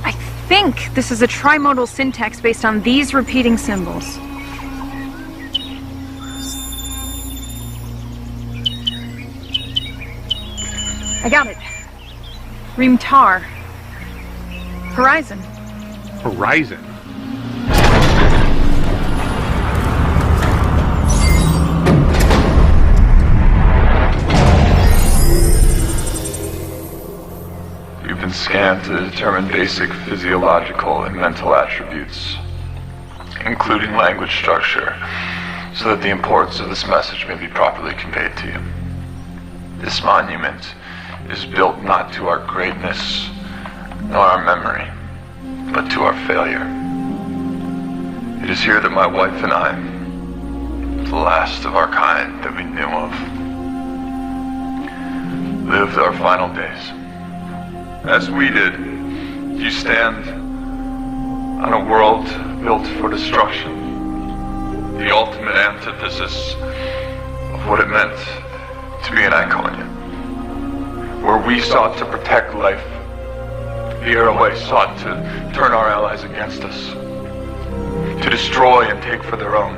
I think this is a trimodal syntax based on these repeating symbols. I got it. Reamtar. Horizon. Horizon? You've been scanned to determine basic physiological and mental attributes, including language structure, so that the importance of this message may be properly conveyed to you. This monument is built not to our greatness, nor our memory, but to our failure. It is here that my wife and I, the last of our kind that we knew of, lived our final days. As we did, you stand on a world built for destruction, the ultimate antithesis of what it meant to be an Iconia. Where we sought to protect life, the Airway sought to turn our allies against us, to destroy and take for their own.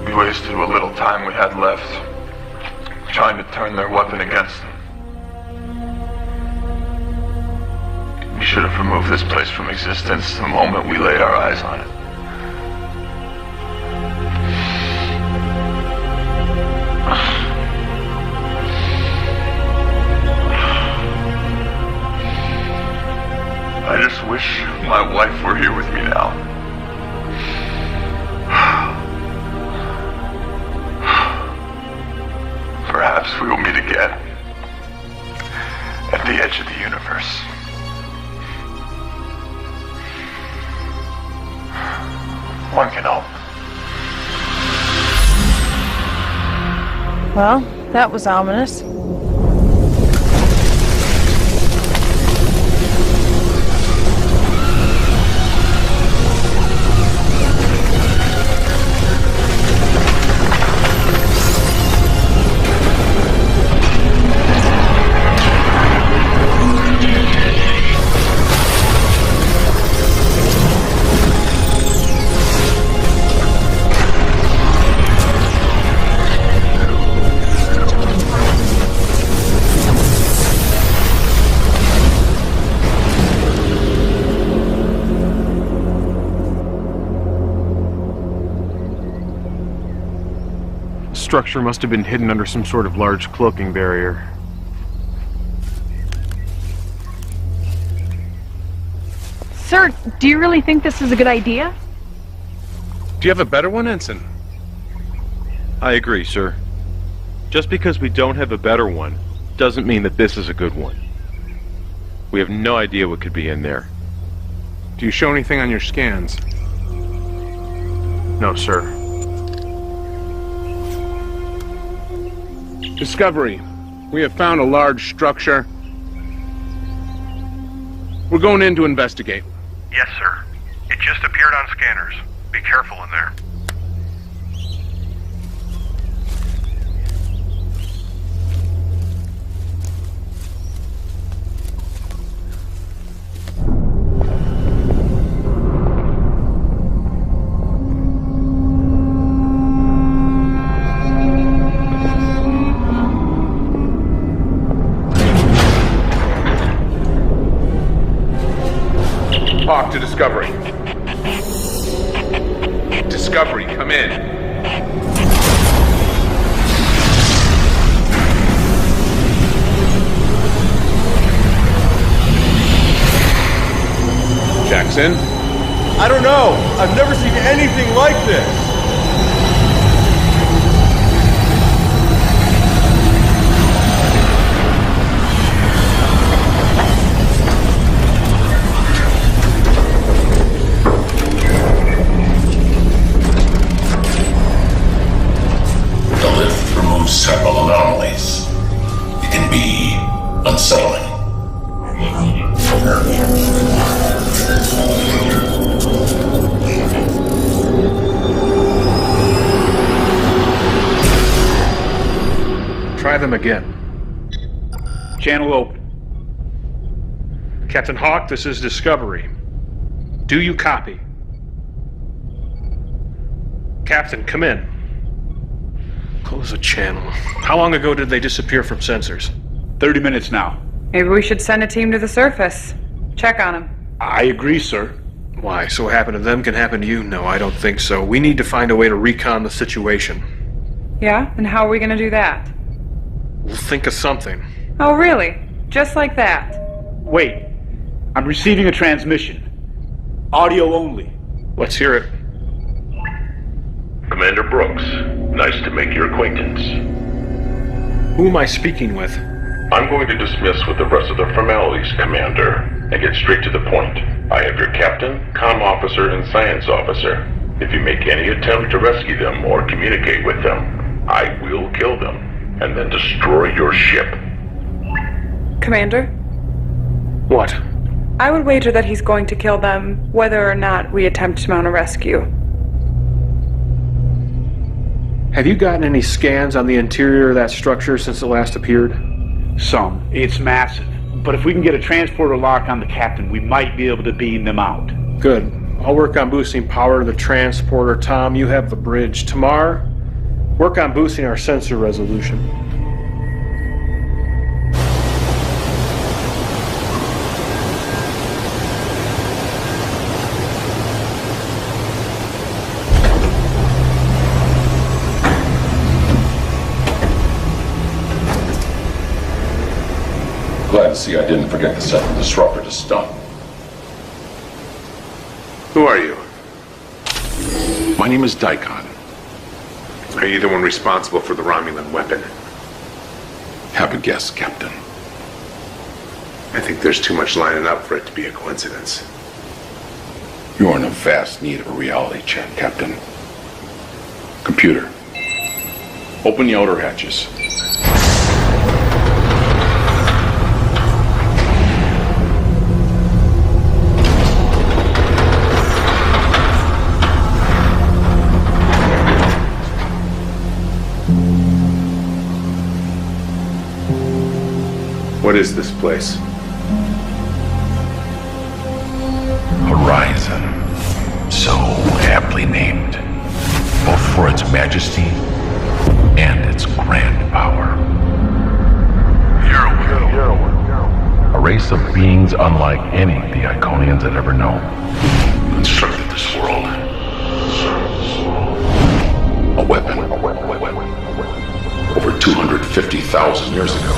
We wasted what little time we had left, trying to turn their weapon against them. We should have removed this place from existence the moment we laid our eyes on it. I just wish my wife were here with me now. Perhaps we will meet again at the edge of the universe. One can hope. Well, that was ominous. Structure must have been hidden under some sort of large cloaking barrier. Sir, do you really think this is a good idea? Do you have a better one, Ensign? I agree, sir. Just because we don't have a better one doesn't mean that this is a good one. We have no idea what could be in there. Do you show anything on your scans? No, sir. Discovery. We have found a large structure. We're going in to investigate. Yes, sir. It just appeared on scanners. Be careful in there. Talk to Discovery. Discovery, come in. us in? I don't know. I've never seen anything like this. The lift removes several anomalies. It can be unsettling. Try them again. Channel open. Captain Hawk, this is Discovery. Do you copy? Captain, come in. Close the channel. How long ago did they disappear from sensors? 30 minutes now. Maybe we should send a team to the surface. Check on him. I agree, sir. Why? So what happened to them can happen to you? No, I don't think so. We need to find a way to recon the situation. Yeah? And how are we gonna do that? We'll think of something. Oh, really? Just like that? Wait. I'm receiving a transmission. Audio only. Let's hear it. Commander Brooks, nice to make your acquaintance. Who am I speaking with? I'm going to dismiss with the rest of the formalities, Commander, and get straight to the point. I have your captain, comm officer, and science officer. If you make any attempt to rescue them or communicate with them, I will kill them, and then destroy your ship. Commander? What? I would wager that he's going to kill them, whether or not we attempt to mount a rescue. Have you gotten any scans on the interior of that structure since it last appeared? Some. It's massive. But if we can get a transporter lock on the captain, we might be able to beam them out. Good. I'll work on boosting power to the transporter. Tom, you have the bridge. Tamar, work on boosting our sensor resolution. Glad to see I didn't forget to set the disruptor to stun. Who are you? My name is Daikon. Are you the one responsible for the Romulan weapon? Have a guess, Captain. I think there's too much lining up for it to be a coincidence. You are in a vast need of a reality check, Captain. Computer, open the outer hatches. What is this place? Horizon. So aptly named. Both for its majesty and its grand power. A race of beings unlike any the Iconians had ever known. Constructed this world. A weapon. Over 250,000 years ago.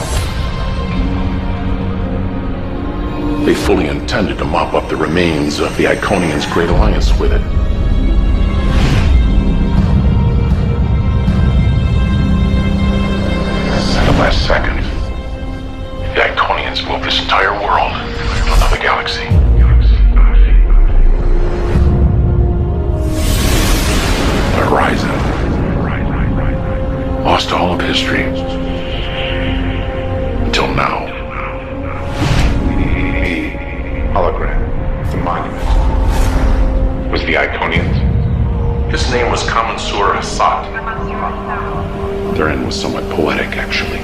They fully intended to mop up the remains of the Iconians' Great Alliance with it. At the last second, the Iconians moved this entire world to another galaxy. The Horizon lost all of history until now. Hologram. The monument. Was the Iconians? His name was Commonsur Hassat. Their end was somewhat poetic, actually.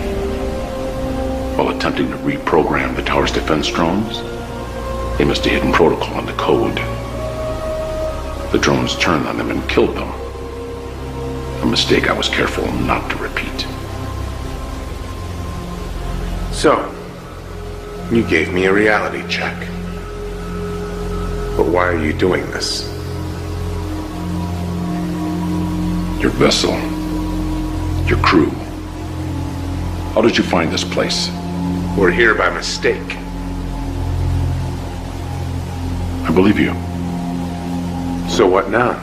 While attempting to reprogram the tower's defense drones, they missed a hidden protocol in the code. The drones turned on them and killed them. A mistake I was careful not to repeat. So, you gave me a reality check. But why are you doing this? Your vessel. Your crew. How did you find this place? We're here by mistake. I believe you. So what now?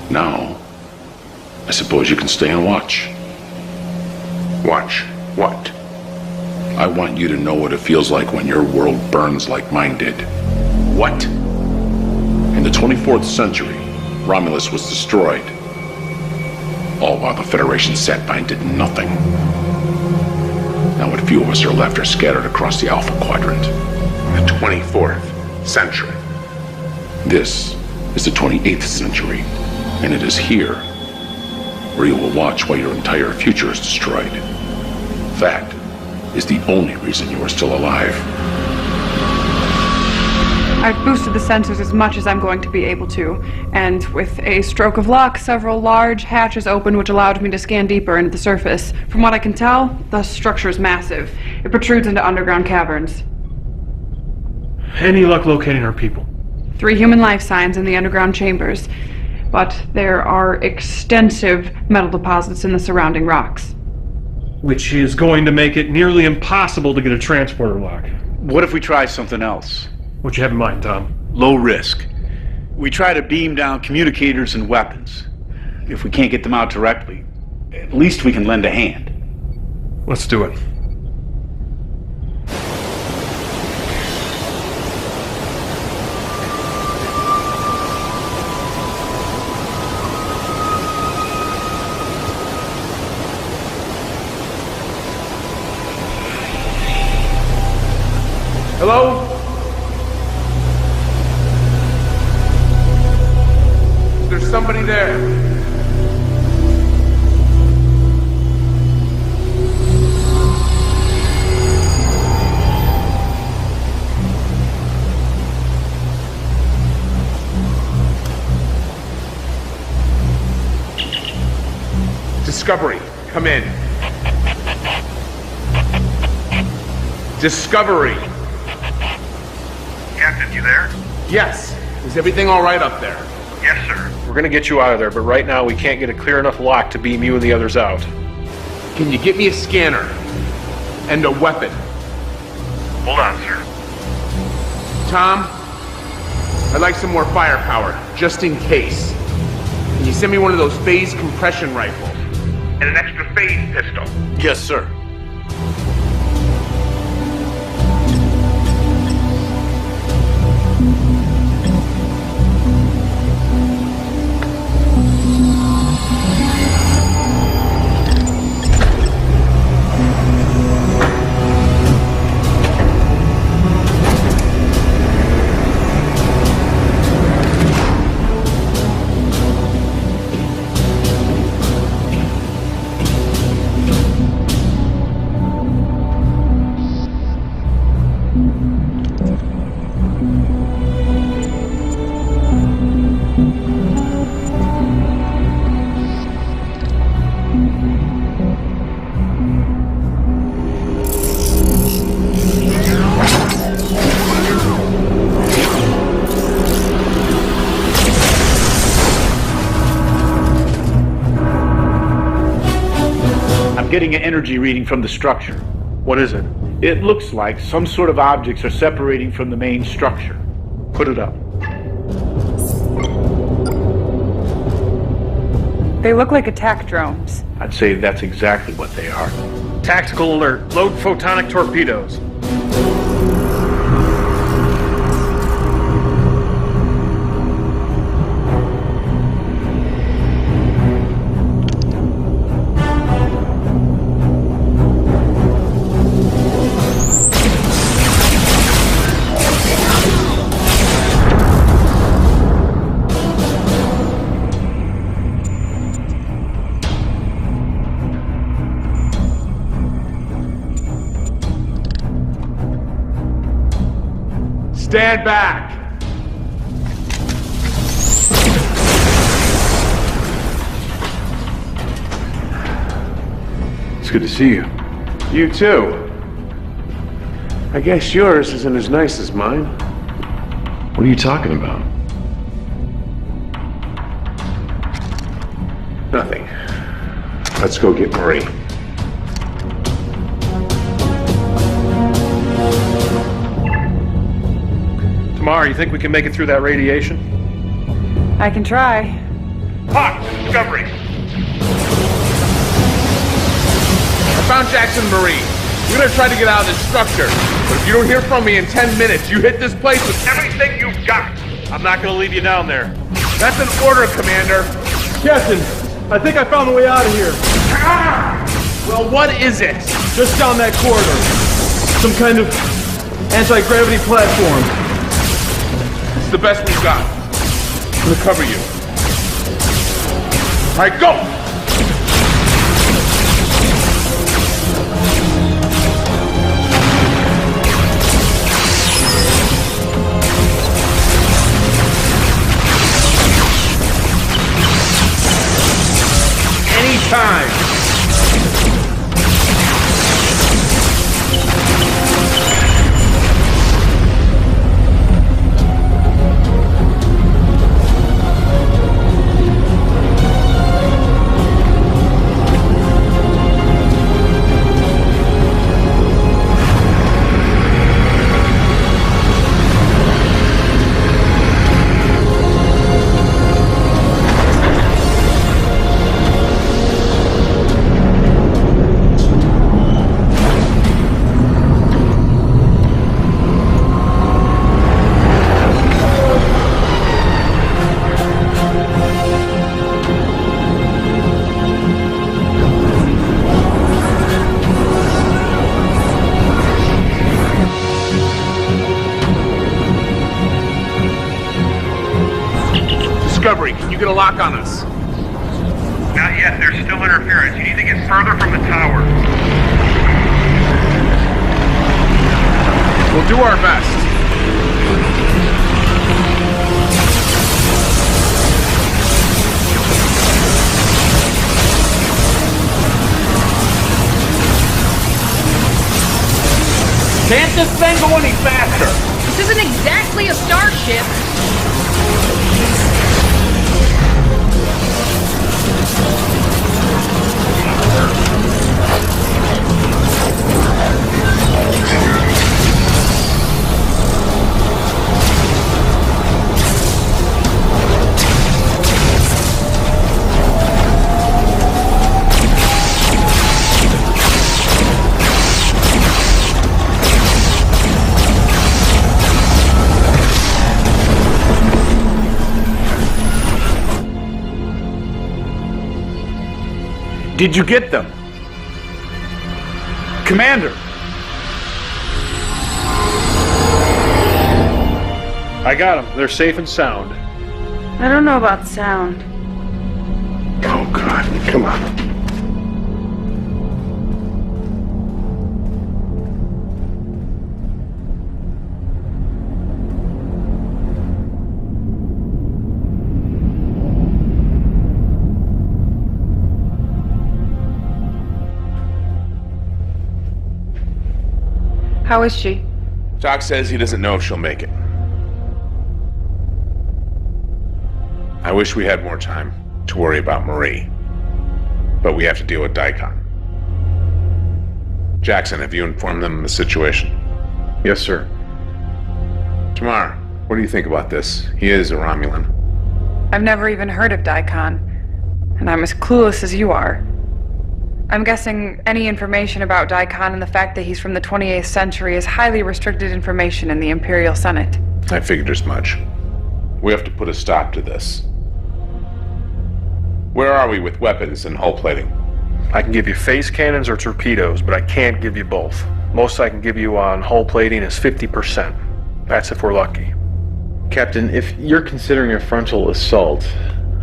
Now, I suppose you can stay and watch. Watch what? I want you to know what it feels like when your world burns like mine did. What? In the 24th century, Romulus was destroyed. All while the Federation sat by and did nothing. Now what few of us are left are scattered across the Alpha Quadrant. The 24th century. This is the 28th century, and it is here where you will watch while your entire future is destroyed. That is the only reason you are still alive. I've boosted the sensors as much as I'm going to be able to, and with a stroke of luck, several large hatches opened which allowed me to scan deeper into the surface. From what I can tell, the structure is massive. It protrudes into underground caverns. Any luck locating our people? 3 human life signs in the underground chambers, but there are extensive metal deposits in the surrounding rocks. Which is going to make it nearly impossible to get a transporter lock. What if we try something else? What you have in mind, Tom? Low risk. We try to beam down communicators and weapons. If we can't get them out directly, at least we can lend a hand. Let's do it. Hello? Is there somebody there? Discovery, come in. Discovery. Captain, you there? Yes. Is everything all right up there? Yes, sir. We're gonna get you out of there, but right now we can't get a clear enough lock to beam you and the others out. Can you get me a scanner? And a weapon? Hold on, sir. Tom, I'd like some more firepower, just in case. Can you send me one of those phase compression rifles? And an extra phase pistol. Yes, sir. Getting an energy reading from the structure. What is it? It looks like some sort of objects are separating from the main structure. Put it up. They look like attack drones. I'd say that's exactly what they are. Tactical alert. Load photonic torpedoes. Stand back! It's good to see you. You too. I guess yours isn't as nice as mine. What are you talking about? Nothing. Let's go get Marie. Tamar, you think we can make it through that radiation? I can try. Hawk, Discovery. I found Jackson Marie. We're gonna try to get out of this structure. But if you don't hear from me in 10 minutes, you hit this place with everything you've got. I'm not gonna leave you down there. That's an order, Commander. Captain, I think I found the way out of here. Well, what is it? Just down that corridor. Some kind of anti-gravity platform. It's the best we've got. I'm gonna cover you. All right, go! Anytime. Discovery, can you get a lock on us? Not yet. There's still interference. You need to get further from the tower. We'll do our best. Can't this thing go any faster? This isn't exactly a starship. Did you get them? Commander! I got them. They're safe and sound. I don't know about sound. Oh, God. Come on. How is she? Doc says he doesn't know if she'll make it. I wish we had more time to worry about Marie. But we have to deal with Daikon. Jackson, have you informed them of the situation? Yes, sir. Tamar, what do you think about this? He is a Romulan. I've never even heard of Daikon, and I'm as clueless as you are. I'm guessing any information about Daikon and the fact that he's from the 28th century is highly restricted information in the Imperial Senate. I figured as much. We have to put a stop to this. Where are we with weapons and hull plating? I can give you phase cannons or torpedoes, but I can't give you both. Most I can give you on hull plating is 50%. That's if we're lucky. Captain, if you're considering a frontal assault,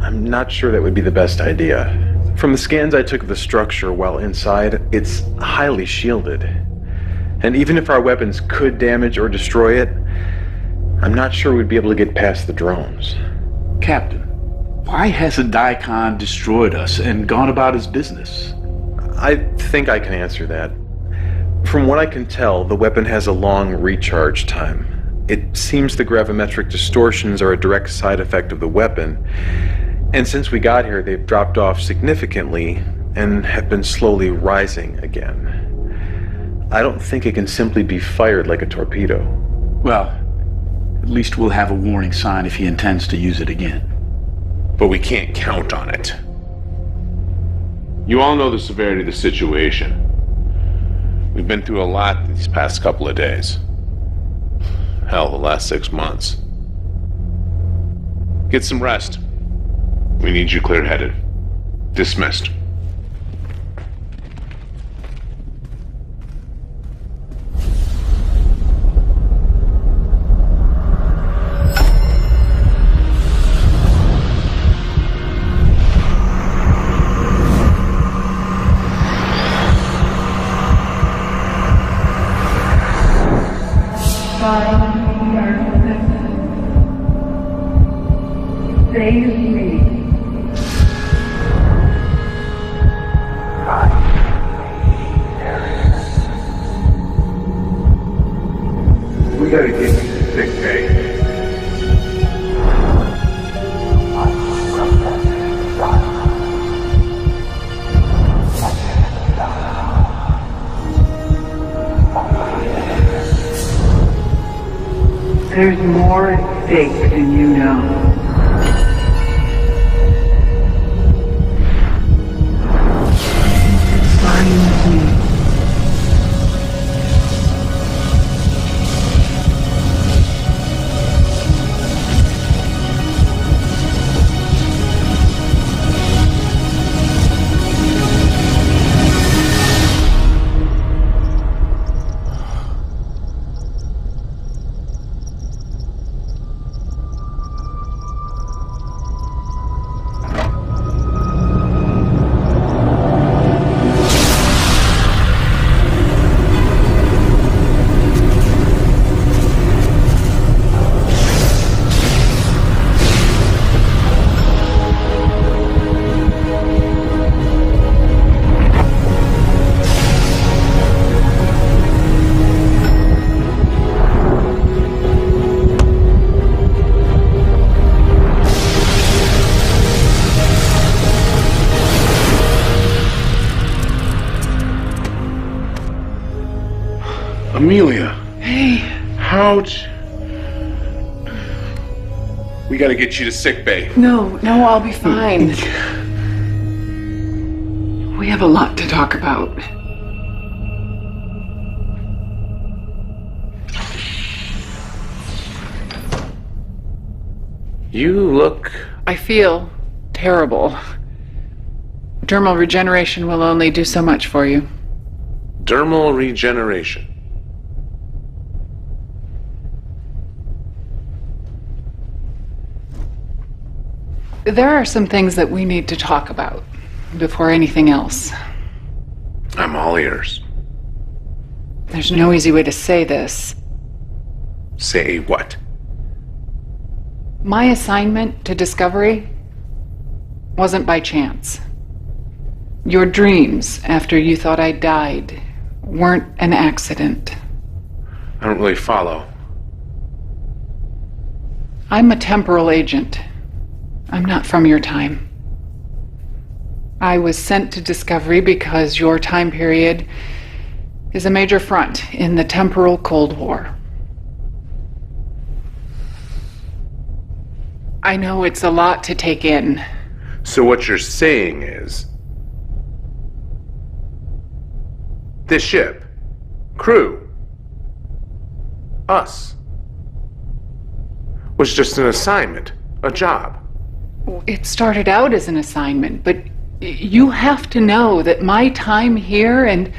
I'm not sure that would be the best idea. From the scans I took of the structure while inside, it's highly shielded. And even if our weapons could damage or destroy it, I'm not sure we'd be able to get past the drones. Captain, why hasn't Daikon destroyed us and gone about his business? I think I can answer that. From what I can tell, the weapon has a long recharge time. It seems the gravimetric distortions are a direct side effect of the weapon, and since we got here, they've dropped off significantly and have been slowly rising again. I don't think it can simply be fired like a torpedo. Well, At least we'll have a warning sign if he intends to use it again. But we can't count on it. You all know the severity of the situation. We've been through a lot these past couple of days. Hell, the last 6 months. Get some rest. We need you clear-headed. Dismissed. We gotta get you to sick bay. There's more at stake than you know. Find me. Amelia. Hey. Ouch. We gotta get you to sick bay. No, I'll be fine. We have a lot to talk about. You look... I feel terrible. Dermal regeneration will only do so much for you. Dermal regeneration. There are some things that we need to talk about before anything else. I'm all ears. There's no easy way to say this. Say what? My assignment to Discovery wasn't by chance. Your dreams after you thought I died weren't an accident. I don't really follow. I'm a temporal agent. I'm not from your time. I was sent to Discovery because your time period is a major front in the temporal Cold War. I know it's a lot to take in. So what you're saying is... this ship, crew, us, was just an assignment, a job. It started out as an assignment, but you have to know that my time here and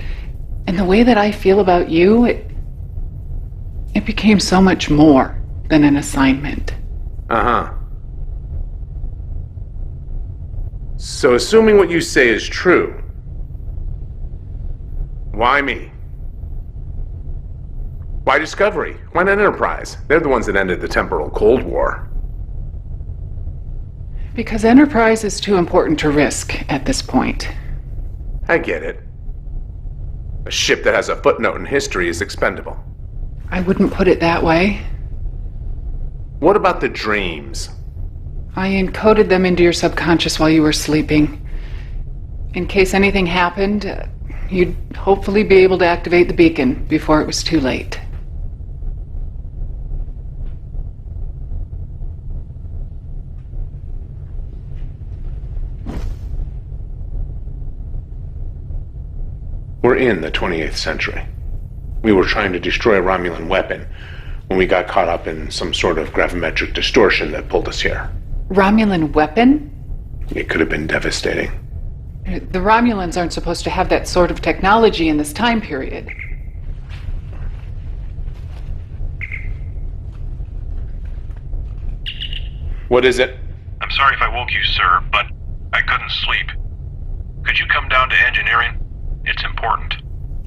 the way that I feel about you, it became so much more than an assignment. Uh-huh. So assuming what you say is true, why me? Why Discovery? Why not Enterprise? They're the ones that ended the temporal Cold War. Because Enterprise is too important to risk at this point. I get it. A ship that has a footnote in history is expendable. I wouldn't put it that way. What about the dreams? I encoded them into your subconscious while you were sleeping. In case anything happened, you'd hopefully be able to activate the beacon before it was too late. We're in the 28th century. We were trying to destroy a Romulan weapon when we got caught up in some sort of gravimetric distortion that pulled us here. Romulan weapon? It could have been devastating. The Romulans aren't supposed to have that sort of technology in this time period. What is it? I'm sorry if I woke you, sir, but I couldn't sleep. Could you come down to engineering? It's important.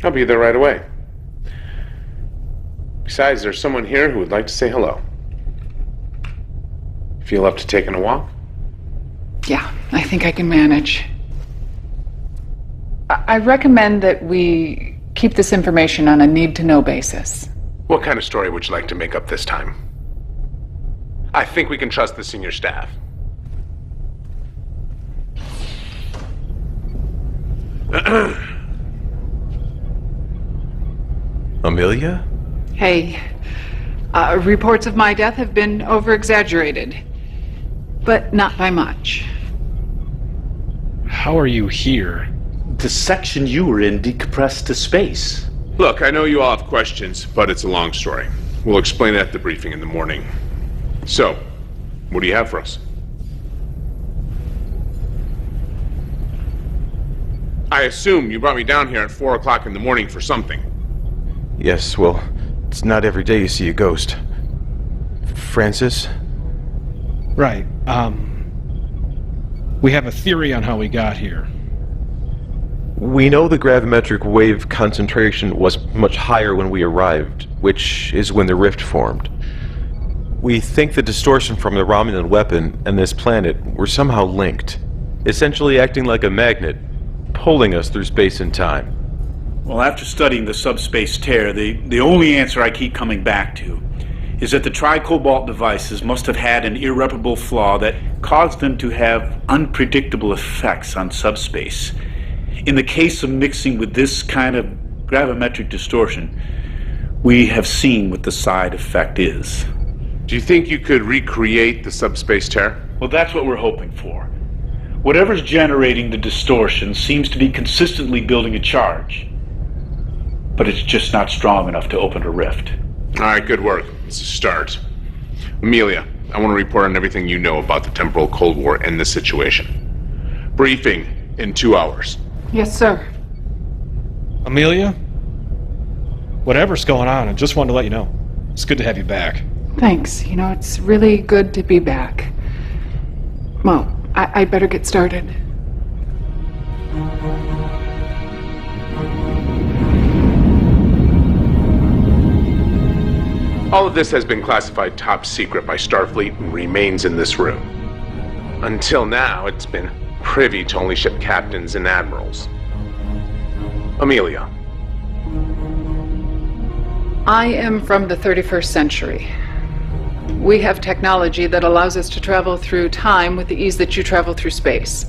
I'll be there right away. Besides, there's someone here who would like to say hello. Feel up to taking a walk? Yeah, I think I can manage. I recommend that we keep this information on a need-to-know basis. What kind of story would you like to make up this time? I think we can trust the senior staff. Amelia? Hey, reports of my death have been over-exaggerated, but not by much. How are you here? The section you were in decompressed to space. Look, I know you all have questions, but it's a long story. We'll explain it at the briefing in the morning. So, what do you have for us? I assume you brought me down here at 4 o'clock in the morning for something. Yes, well, it's not every day you see a ghost. Francis? Right, we have a theory on how we got here. We know the gravimetric wave concentration was much higher when we arrived, which is when the rift formed. We think the distortion from the Romulan weapon and this planet were somehow linked, essentially acting like a magnet, pulling us through space and time. Well, after studying the subspace tear, the only answer I keep coming back to is that the tri-cobalt devices must have had an irreparable flaw that caused them to have unpredictable effects on subspace. In the case of mixing with this kind of gravimetric distortion, we have seen what the side effect is. Do you think you could recreate the subspace tear? Well, that's what we're hoping for. Whatever's generating the distortion seems to be consistently building a charge. But it's just not strong enough to open a rift. All right, good work. It's a start. Amelia, I want to report on everything you know about the temporal Cold War and this situation. Briefing in 2 hours. Yes, sir. Amelia? Whatever's going on, I just wanted to let you know. It's good to have you back. Thanks. You know, it's really good to be back. Well, I'd better get started. All of this has been classified top secret by Starfleet and remains in this room. Until now, it's been privy to only ship captains and admirals. Amelia. I am from the 31st century. We have technology that allows us to travel through time with the ease that you travel through space.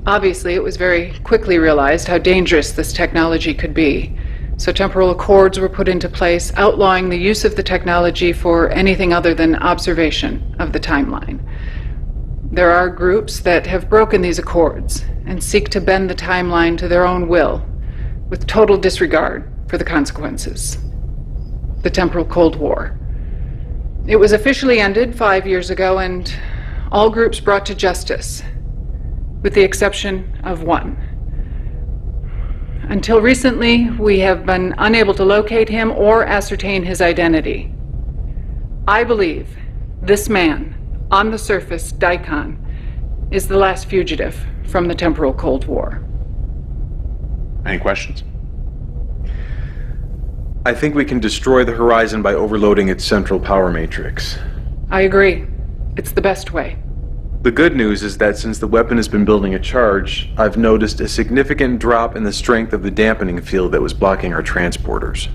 Obviously, it was very quickly realized how dangerous this technology could be. So temporal accords were put into place, outlawing the use of the technology for anything other than observation of the timeline. There are groups that have broken these accords and seek to bend the timeline to their own will, with total disregard for the consequences. The temporal Cold War. It was officially ended 5 years ago, and all groups brought to justice, with the exception of one. Until recently, we have been unable to locate him or ascertain his identity. I believe this man, on the surface, Daikon, is the last fugitive from the temporal Cold War. Any questions? I think we can destroy the Horizon by overloading its central power matrix. I agree. It's the best way. The good news is that since the weapon has been building a charge, I've noticed a significant drop in the strength of the dampening field that was blocking our transporters.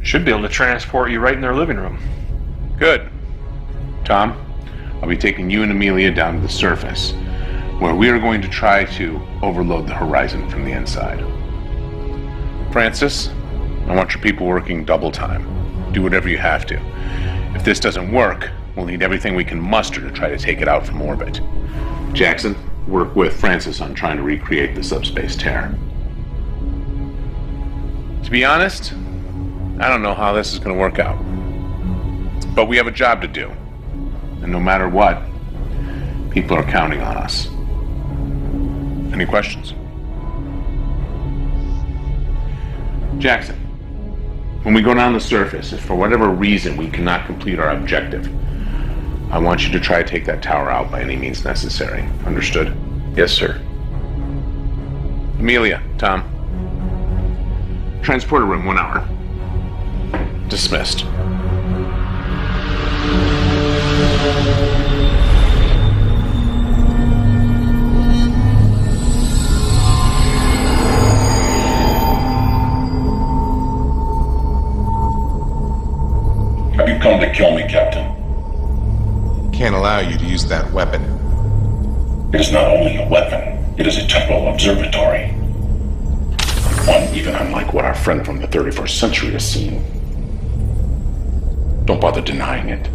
Should be able to transport you right in their living room. Good. Tom, I'll be taking you and Amelia down to the surface, where we are going to try to overload the Horizon from the inside. Francis, I want your people working double time. Do whatever you have to. If this doesn't work, we'll need everything we can muster to try to take it out from orbit. Jackson, work with Francis on trying to recreate the subspace tear. To be honest, I don't know how this is going to work out. But we have a job to do. And no matter what, people are counting on us. Any questions? Jackson, when we go down the surface, if for whatever reason we cannot complete our objective, I want you to try to take that tower out by any means necessary. Understood? Yes, sir. Amelia, Tom. Transporter room, 1 hour. Dismissed. Have you come to kill me, Captain? Can't allow you to use that weapon. It is not only a weapon, it is a temporal observatory. One even unlike what our friend from the 31st century has seen. Don't bother denying it.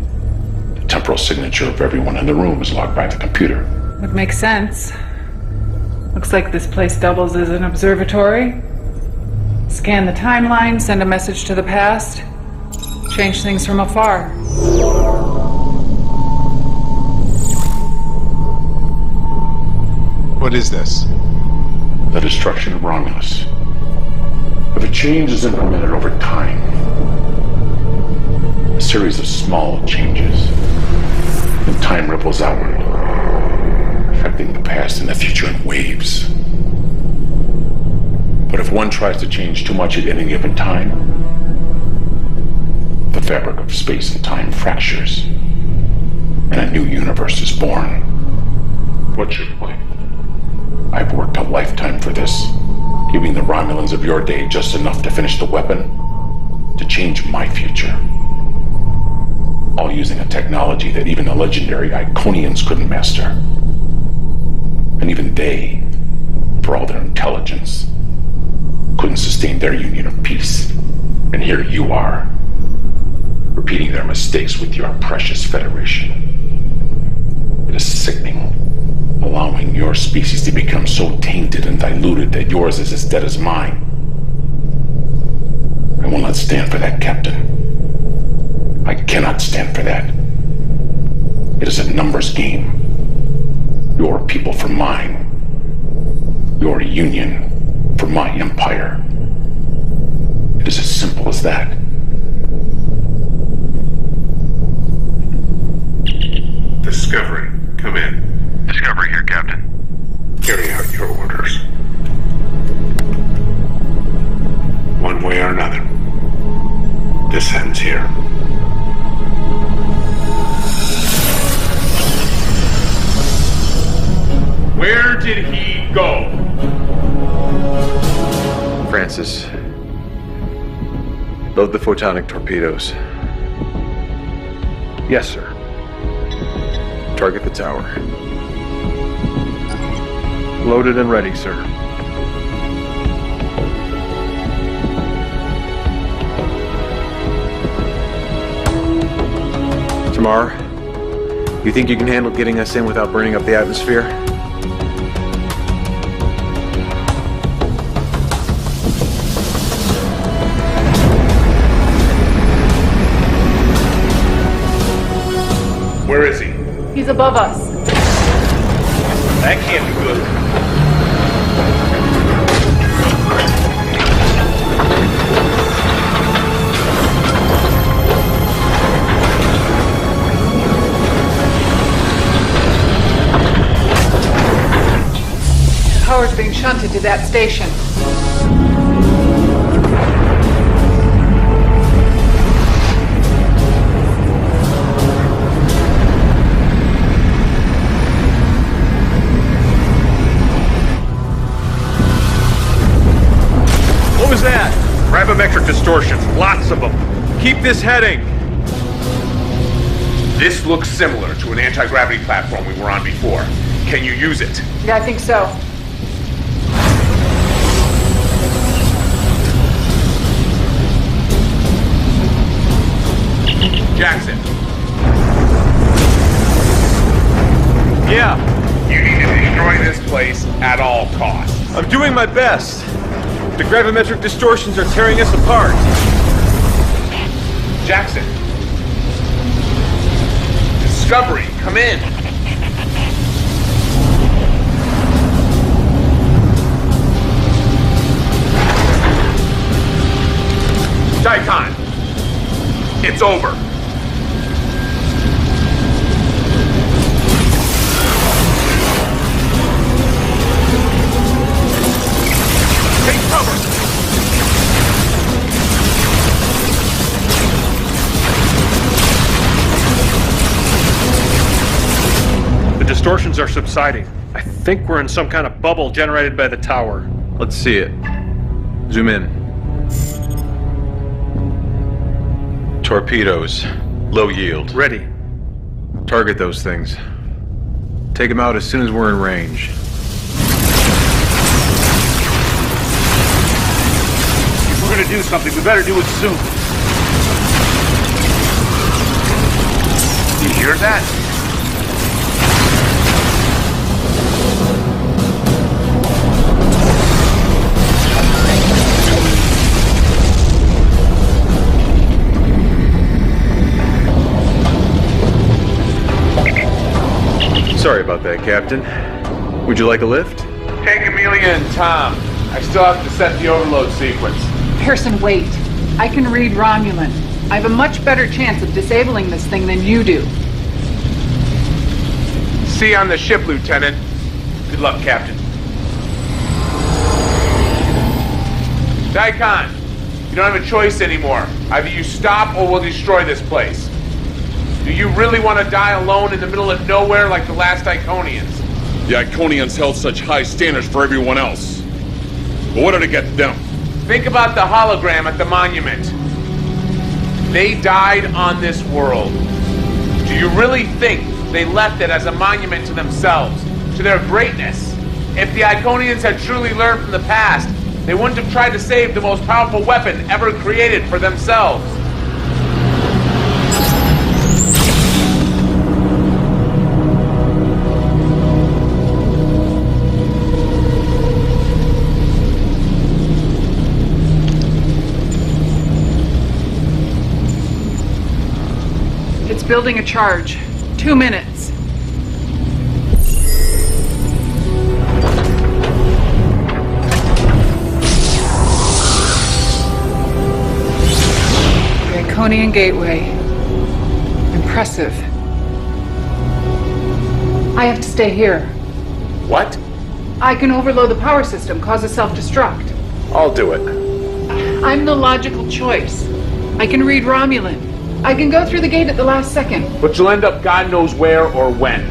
The temporal signature of everyone in the room is logged by the computer. Would make sense. Looks like this place doubles as an observatory. Scan the timeline, send a message to the past, change things from afar. What is this? The destruction of Romulus. If a change is implemented over time, a series of small changes, then time ripples outward, affecting the past and the future in waves. But if one tries to change too much at any given time, the fabric of space and time fractures, and a new universe is born. What's your point? I've worked a lifetime for this, giving the Romulans of your day just enough to finish the weapon, to change my future. All using a technology that even the legendary Iconians couldn't master. And even they, for all their intelligence, couldn't sustain their union of peace. And here you are, repeating their mistakes with your precious Federation. It is sickening, allowing your species to become so tainted and diluted that yours is as dead as mine. I will not stand for that, Captain. I cannot stand for that. It is a numbers game. Your people for mine. Your union for my empire. It is as simple as that. Discovery, come in. Discovery here, Captain. Carry out your orders. One way or another, this ends here. Where did he go? Francis, load the photonic torpedoes. Yes, sir. Target the tower. Loaded and ready, sir. Tamar, you think you can handle getting us in without burning up the atmosphere? Where is he? He's above us. That can't be good. Power's being shunted to that station. What was that? Gravimetric distortions, lots of them. Keep this heading. This looks similar to an anti-gravity platform we were on before. Can you use it? Yeah, I think so. Jackson. Yeah. You need to destroy this place at all costs. I'm doing my best. The gravimetric distortions are tearing us apart. Jackson. Discovery, come in. Daikon. It's over. Take cover. The distortions are subsiding. I think we're in some kind of bubble generated by the tower. Let's see it. Zoom in. Torpedoes. Low yield. Ready. Target those things. Take them out as soon as we're in range. If we're gonna do something, we better do it soon. You hear that? Sorry about that, Captain. Would you like a lift? Take Amelia and Tom. I still have to set the overload sequence. Pearson, wait. I can read Romulan. I have a much better chance of disabling this thing than you do. See you on the ship, Lieutenant. Good luck, Captain. Daikon, you don't have a choice anymore. Either you stop or we'll destroy this place. Do you really want to die alone in the middle of nowhere like the last Iconians? The Iconians held such high standards for everyone else. But what did it get them? Think about the hologram at the monument. They died on this world. Do you really think they left it as a monument to themselves, to their greatness? If the Iconians had truly learned from the past, they wouldn't have tried to save the most powerful weapon ever created for themselves. It's building a charge. 2 minutes. The Iconian Gateway. Impressive. I have to stay here. What? I can overload the power system, cause a self-destruct. I'll do it. I'm the logical choice. I can read Romulan. I can go through the gate at the last second. But you'll end up God knows where or when.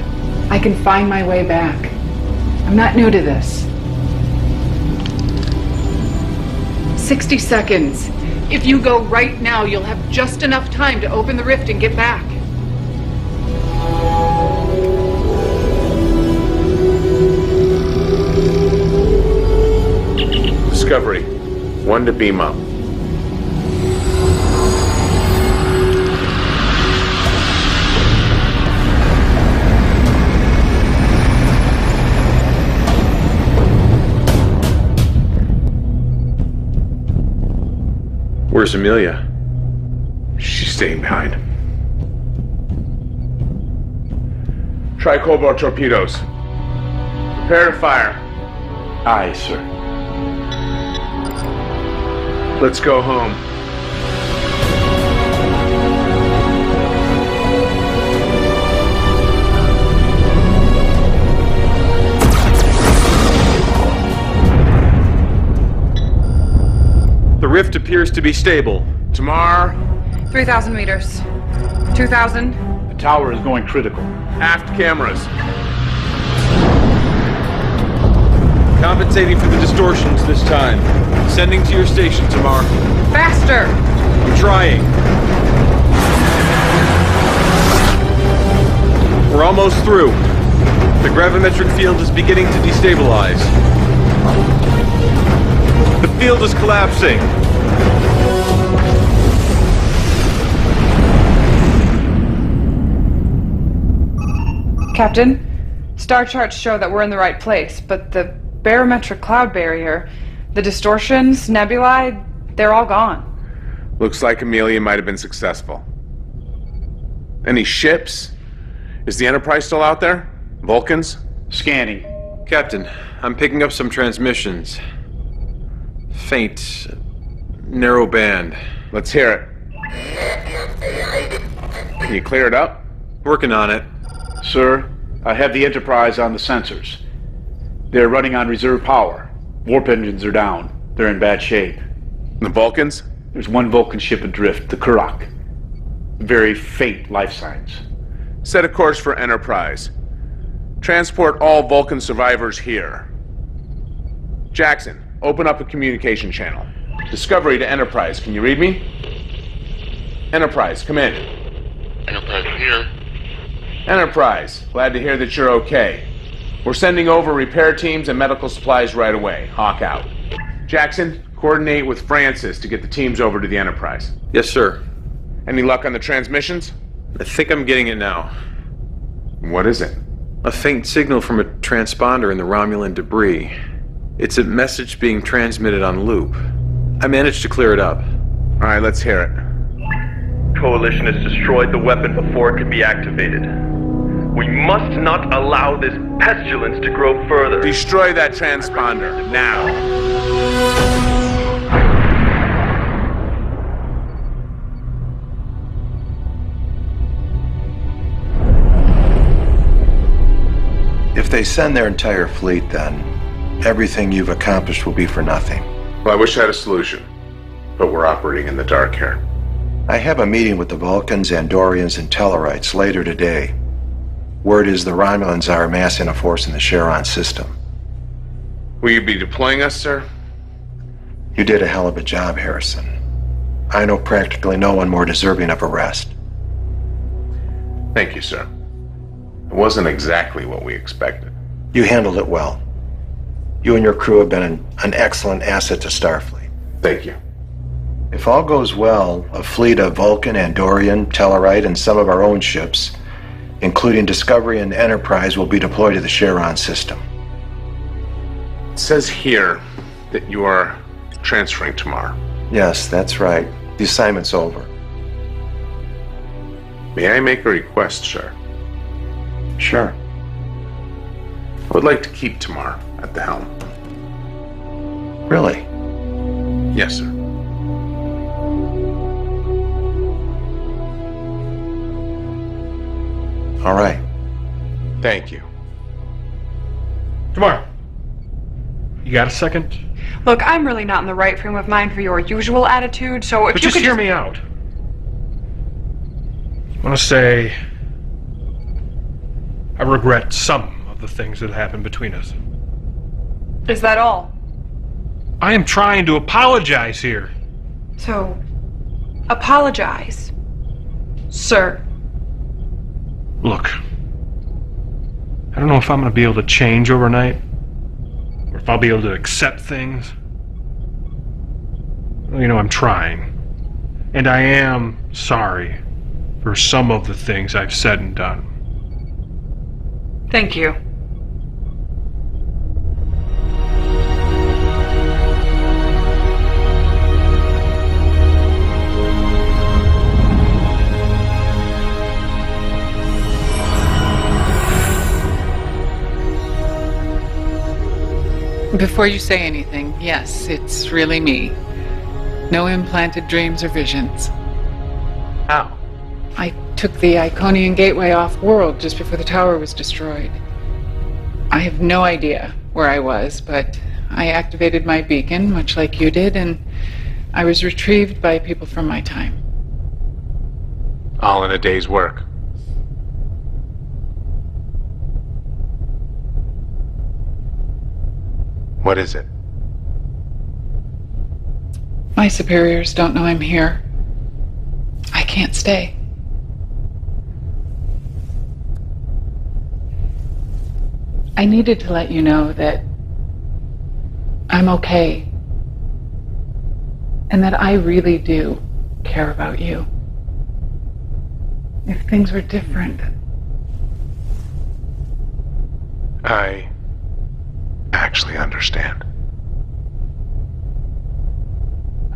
I can find my way back. I'm not new to this. 60 seconds. If you go right now, you'll have just enough time to open the rift and get back. Discovery. 1 to beam up. Where's Amelia? She's staying behind. Try cobalt torpedoes. Prepare to fire. Aye, sir. Let's go home. The rift appears to be stable. Tamar. 3,000 meters. 2,000. The tower is going critical. Aft cameras. Compensating for the distortions this time. Sending to your station, Tamar. Faster! I'm trying. We're almost through. The gravimetric field is beginning to destabilize. The field is collapsing. Captain, star charts show that we're in the right place, but the barometric cloud barrier, The distortions, nebulae, they're all gone. Looks like Amelia might have been successful. Any ships? Is the Enterprise still out there? Vulcans? Scanning. Captain, I'm picking up some transmissions. Faint, narrow band. Let's hear it. Can you clear it up? Working on it. Sir, I have the Enterprise on the sensors. They're running on reserve power. Warp engines are down. They're in bad shape. The Vulcans? There's one Vulcan ship adrift, the Kurok. Very faint life signs. Set a course for Enterprise. Transport all Vulcan survivors here. Jackson, open up a communication channel. Discovery to Enterprise, can you read me? Enterprise, come in. Enterprise here. Enterprise, glad to hear that you're okay. We're sending over repair teams and medical supplies right away. Hawk out. Jackson, coordinate with Francis to get the teams over to the Enterprise. Yes, sir. Any luck on the transmissions? I think I'm getting it now. What is it? A faint signal from a transponder in the Romulan debris. It's a message being transmitted on loop. I managed to clear it up. All right, let's hear it. Coalition has destroyed the weapon before it can be activated. We must not allow this pestilence to grow further. Destroy that transponder, now. If they send their entire fleet, then everything you've accomplished will be for nothing. Well, I wish I had a solution, but we're operating in the dark here. I have a meeting with the Vulcans, Andorians, and Tellarites later today. Word is the Romulans are amassing a force in the Charon system. Will you be deploying us, sir? You did a hell of a job, Harrison. I know practically no one more deserving of a rest. Thank you, sir. It wasn't exactly what we expected. You handled it well. You and your crew have been an excellent asset to Starfleet. Thank you. If all goes well, a fleet of Vulcan, Andorian, Tellarite, and some of our own ships, including Discovery and Enterprise, will be deployed to the Charon system. It says here that you are transferring tomorrow. Yes, that's right. The assignment's over. May I make a request, sir? Sure. I would like to keep tomorrow at the helm. Really? Yes, sir. All right. Thank you. Tomorrow. You got a second? Look, I'm really not in the right frame of mind for your usual attitude, so if But you just could hear me out. I want to say I regret some of the things that happened between us. Is that all? I am trying to apologize here. So, apologize, sir. Look, I don't know if I'm going to be able to change overnight, or if I'll be able to accept things. Well, you know, I'm trying. And I am sorry for some of the things I've said and done. Thank you. Before you say anything, yes, it's really me. No implanted dreams or visions. How? I took the Iconian Gateway off-world just before the tower was destroyed. I have no idea where I was, but I activated my beacon, much like you did, and I was retrieved by people from my time. All in a day's work. What is it? My superiors don't know I'm here. I can't stay. I needed to let you know that I'm okay. And that I really do care about you. If things were different. I actually understand.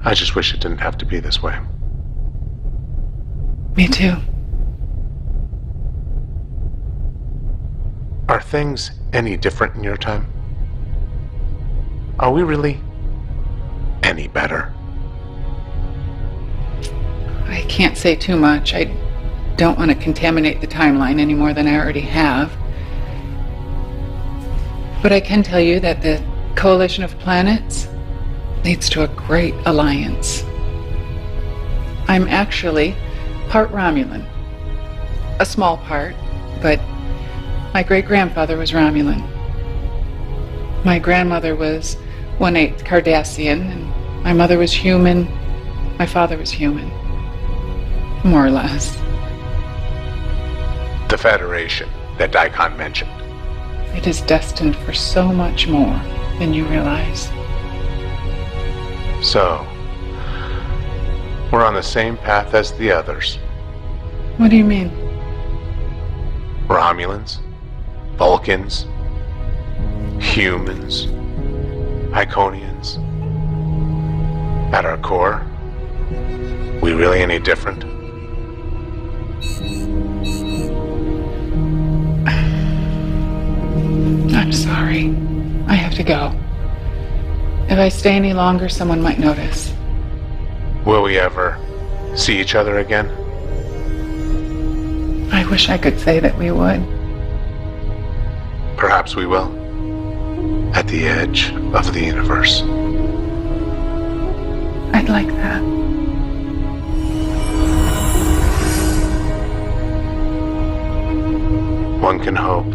I just wish it didn't have to be this way. Me too. Are things any different in your time? Are we really any better? I can't say too much. I don't want to contaminate the timeline any more than I already have. But I can tell you that the coalition of planets leads to a great alliance. I'm actually part Romulan. A small part, but my great-grandfather was Romulan. My grandmother was 1/8 Cardassian, and my mother was human. My father was human. More or less. The Federation that Daikon mentioned. It is destined for so much more than you realize. So, we're on the same path as the others. What do you mean? Romulans, Vulcans, humans, Iconians. At our core, we really any different? I'm sorry. I have to go. If I stay any longer, someone might notice. Will we ever see each other again? I wish I could say that we would. Perhaps we will. At the edge of the universe. I'd like that. One can hope.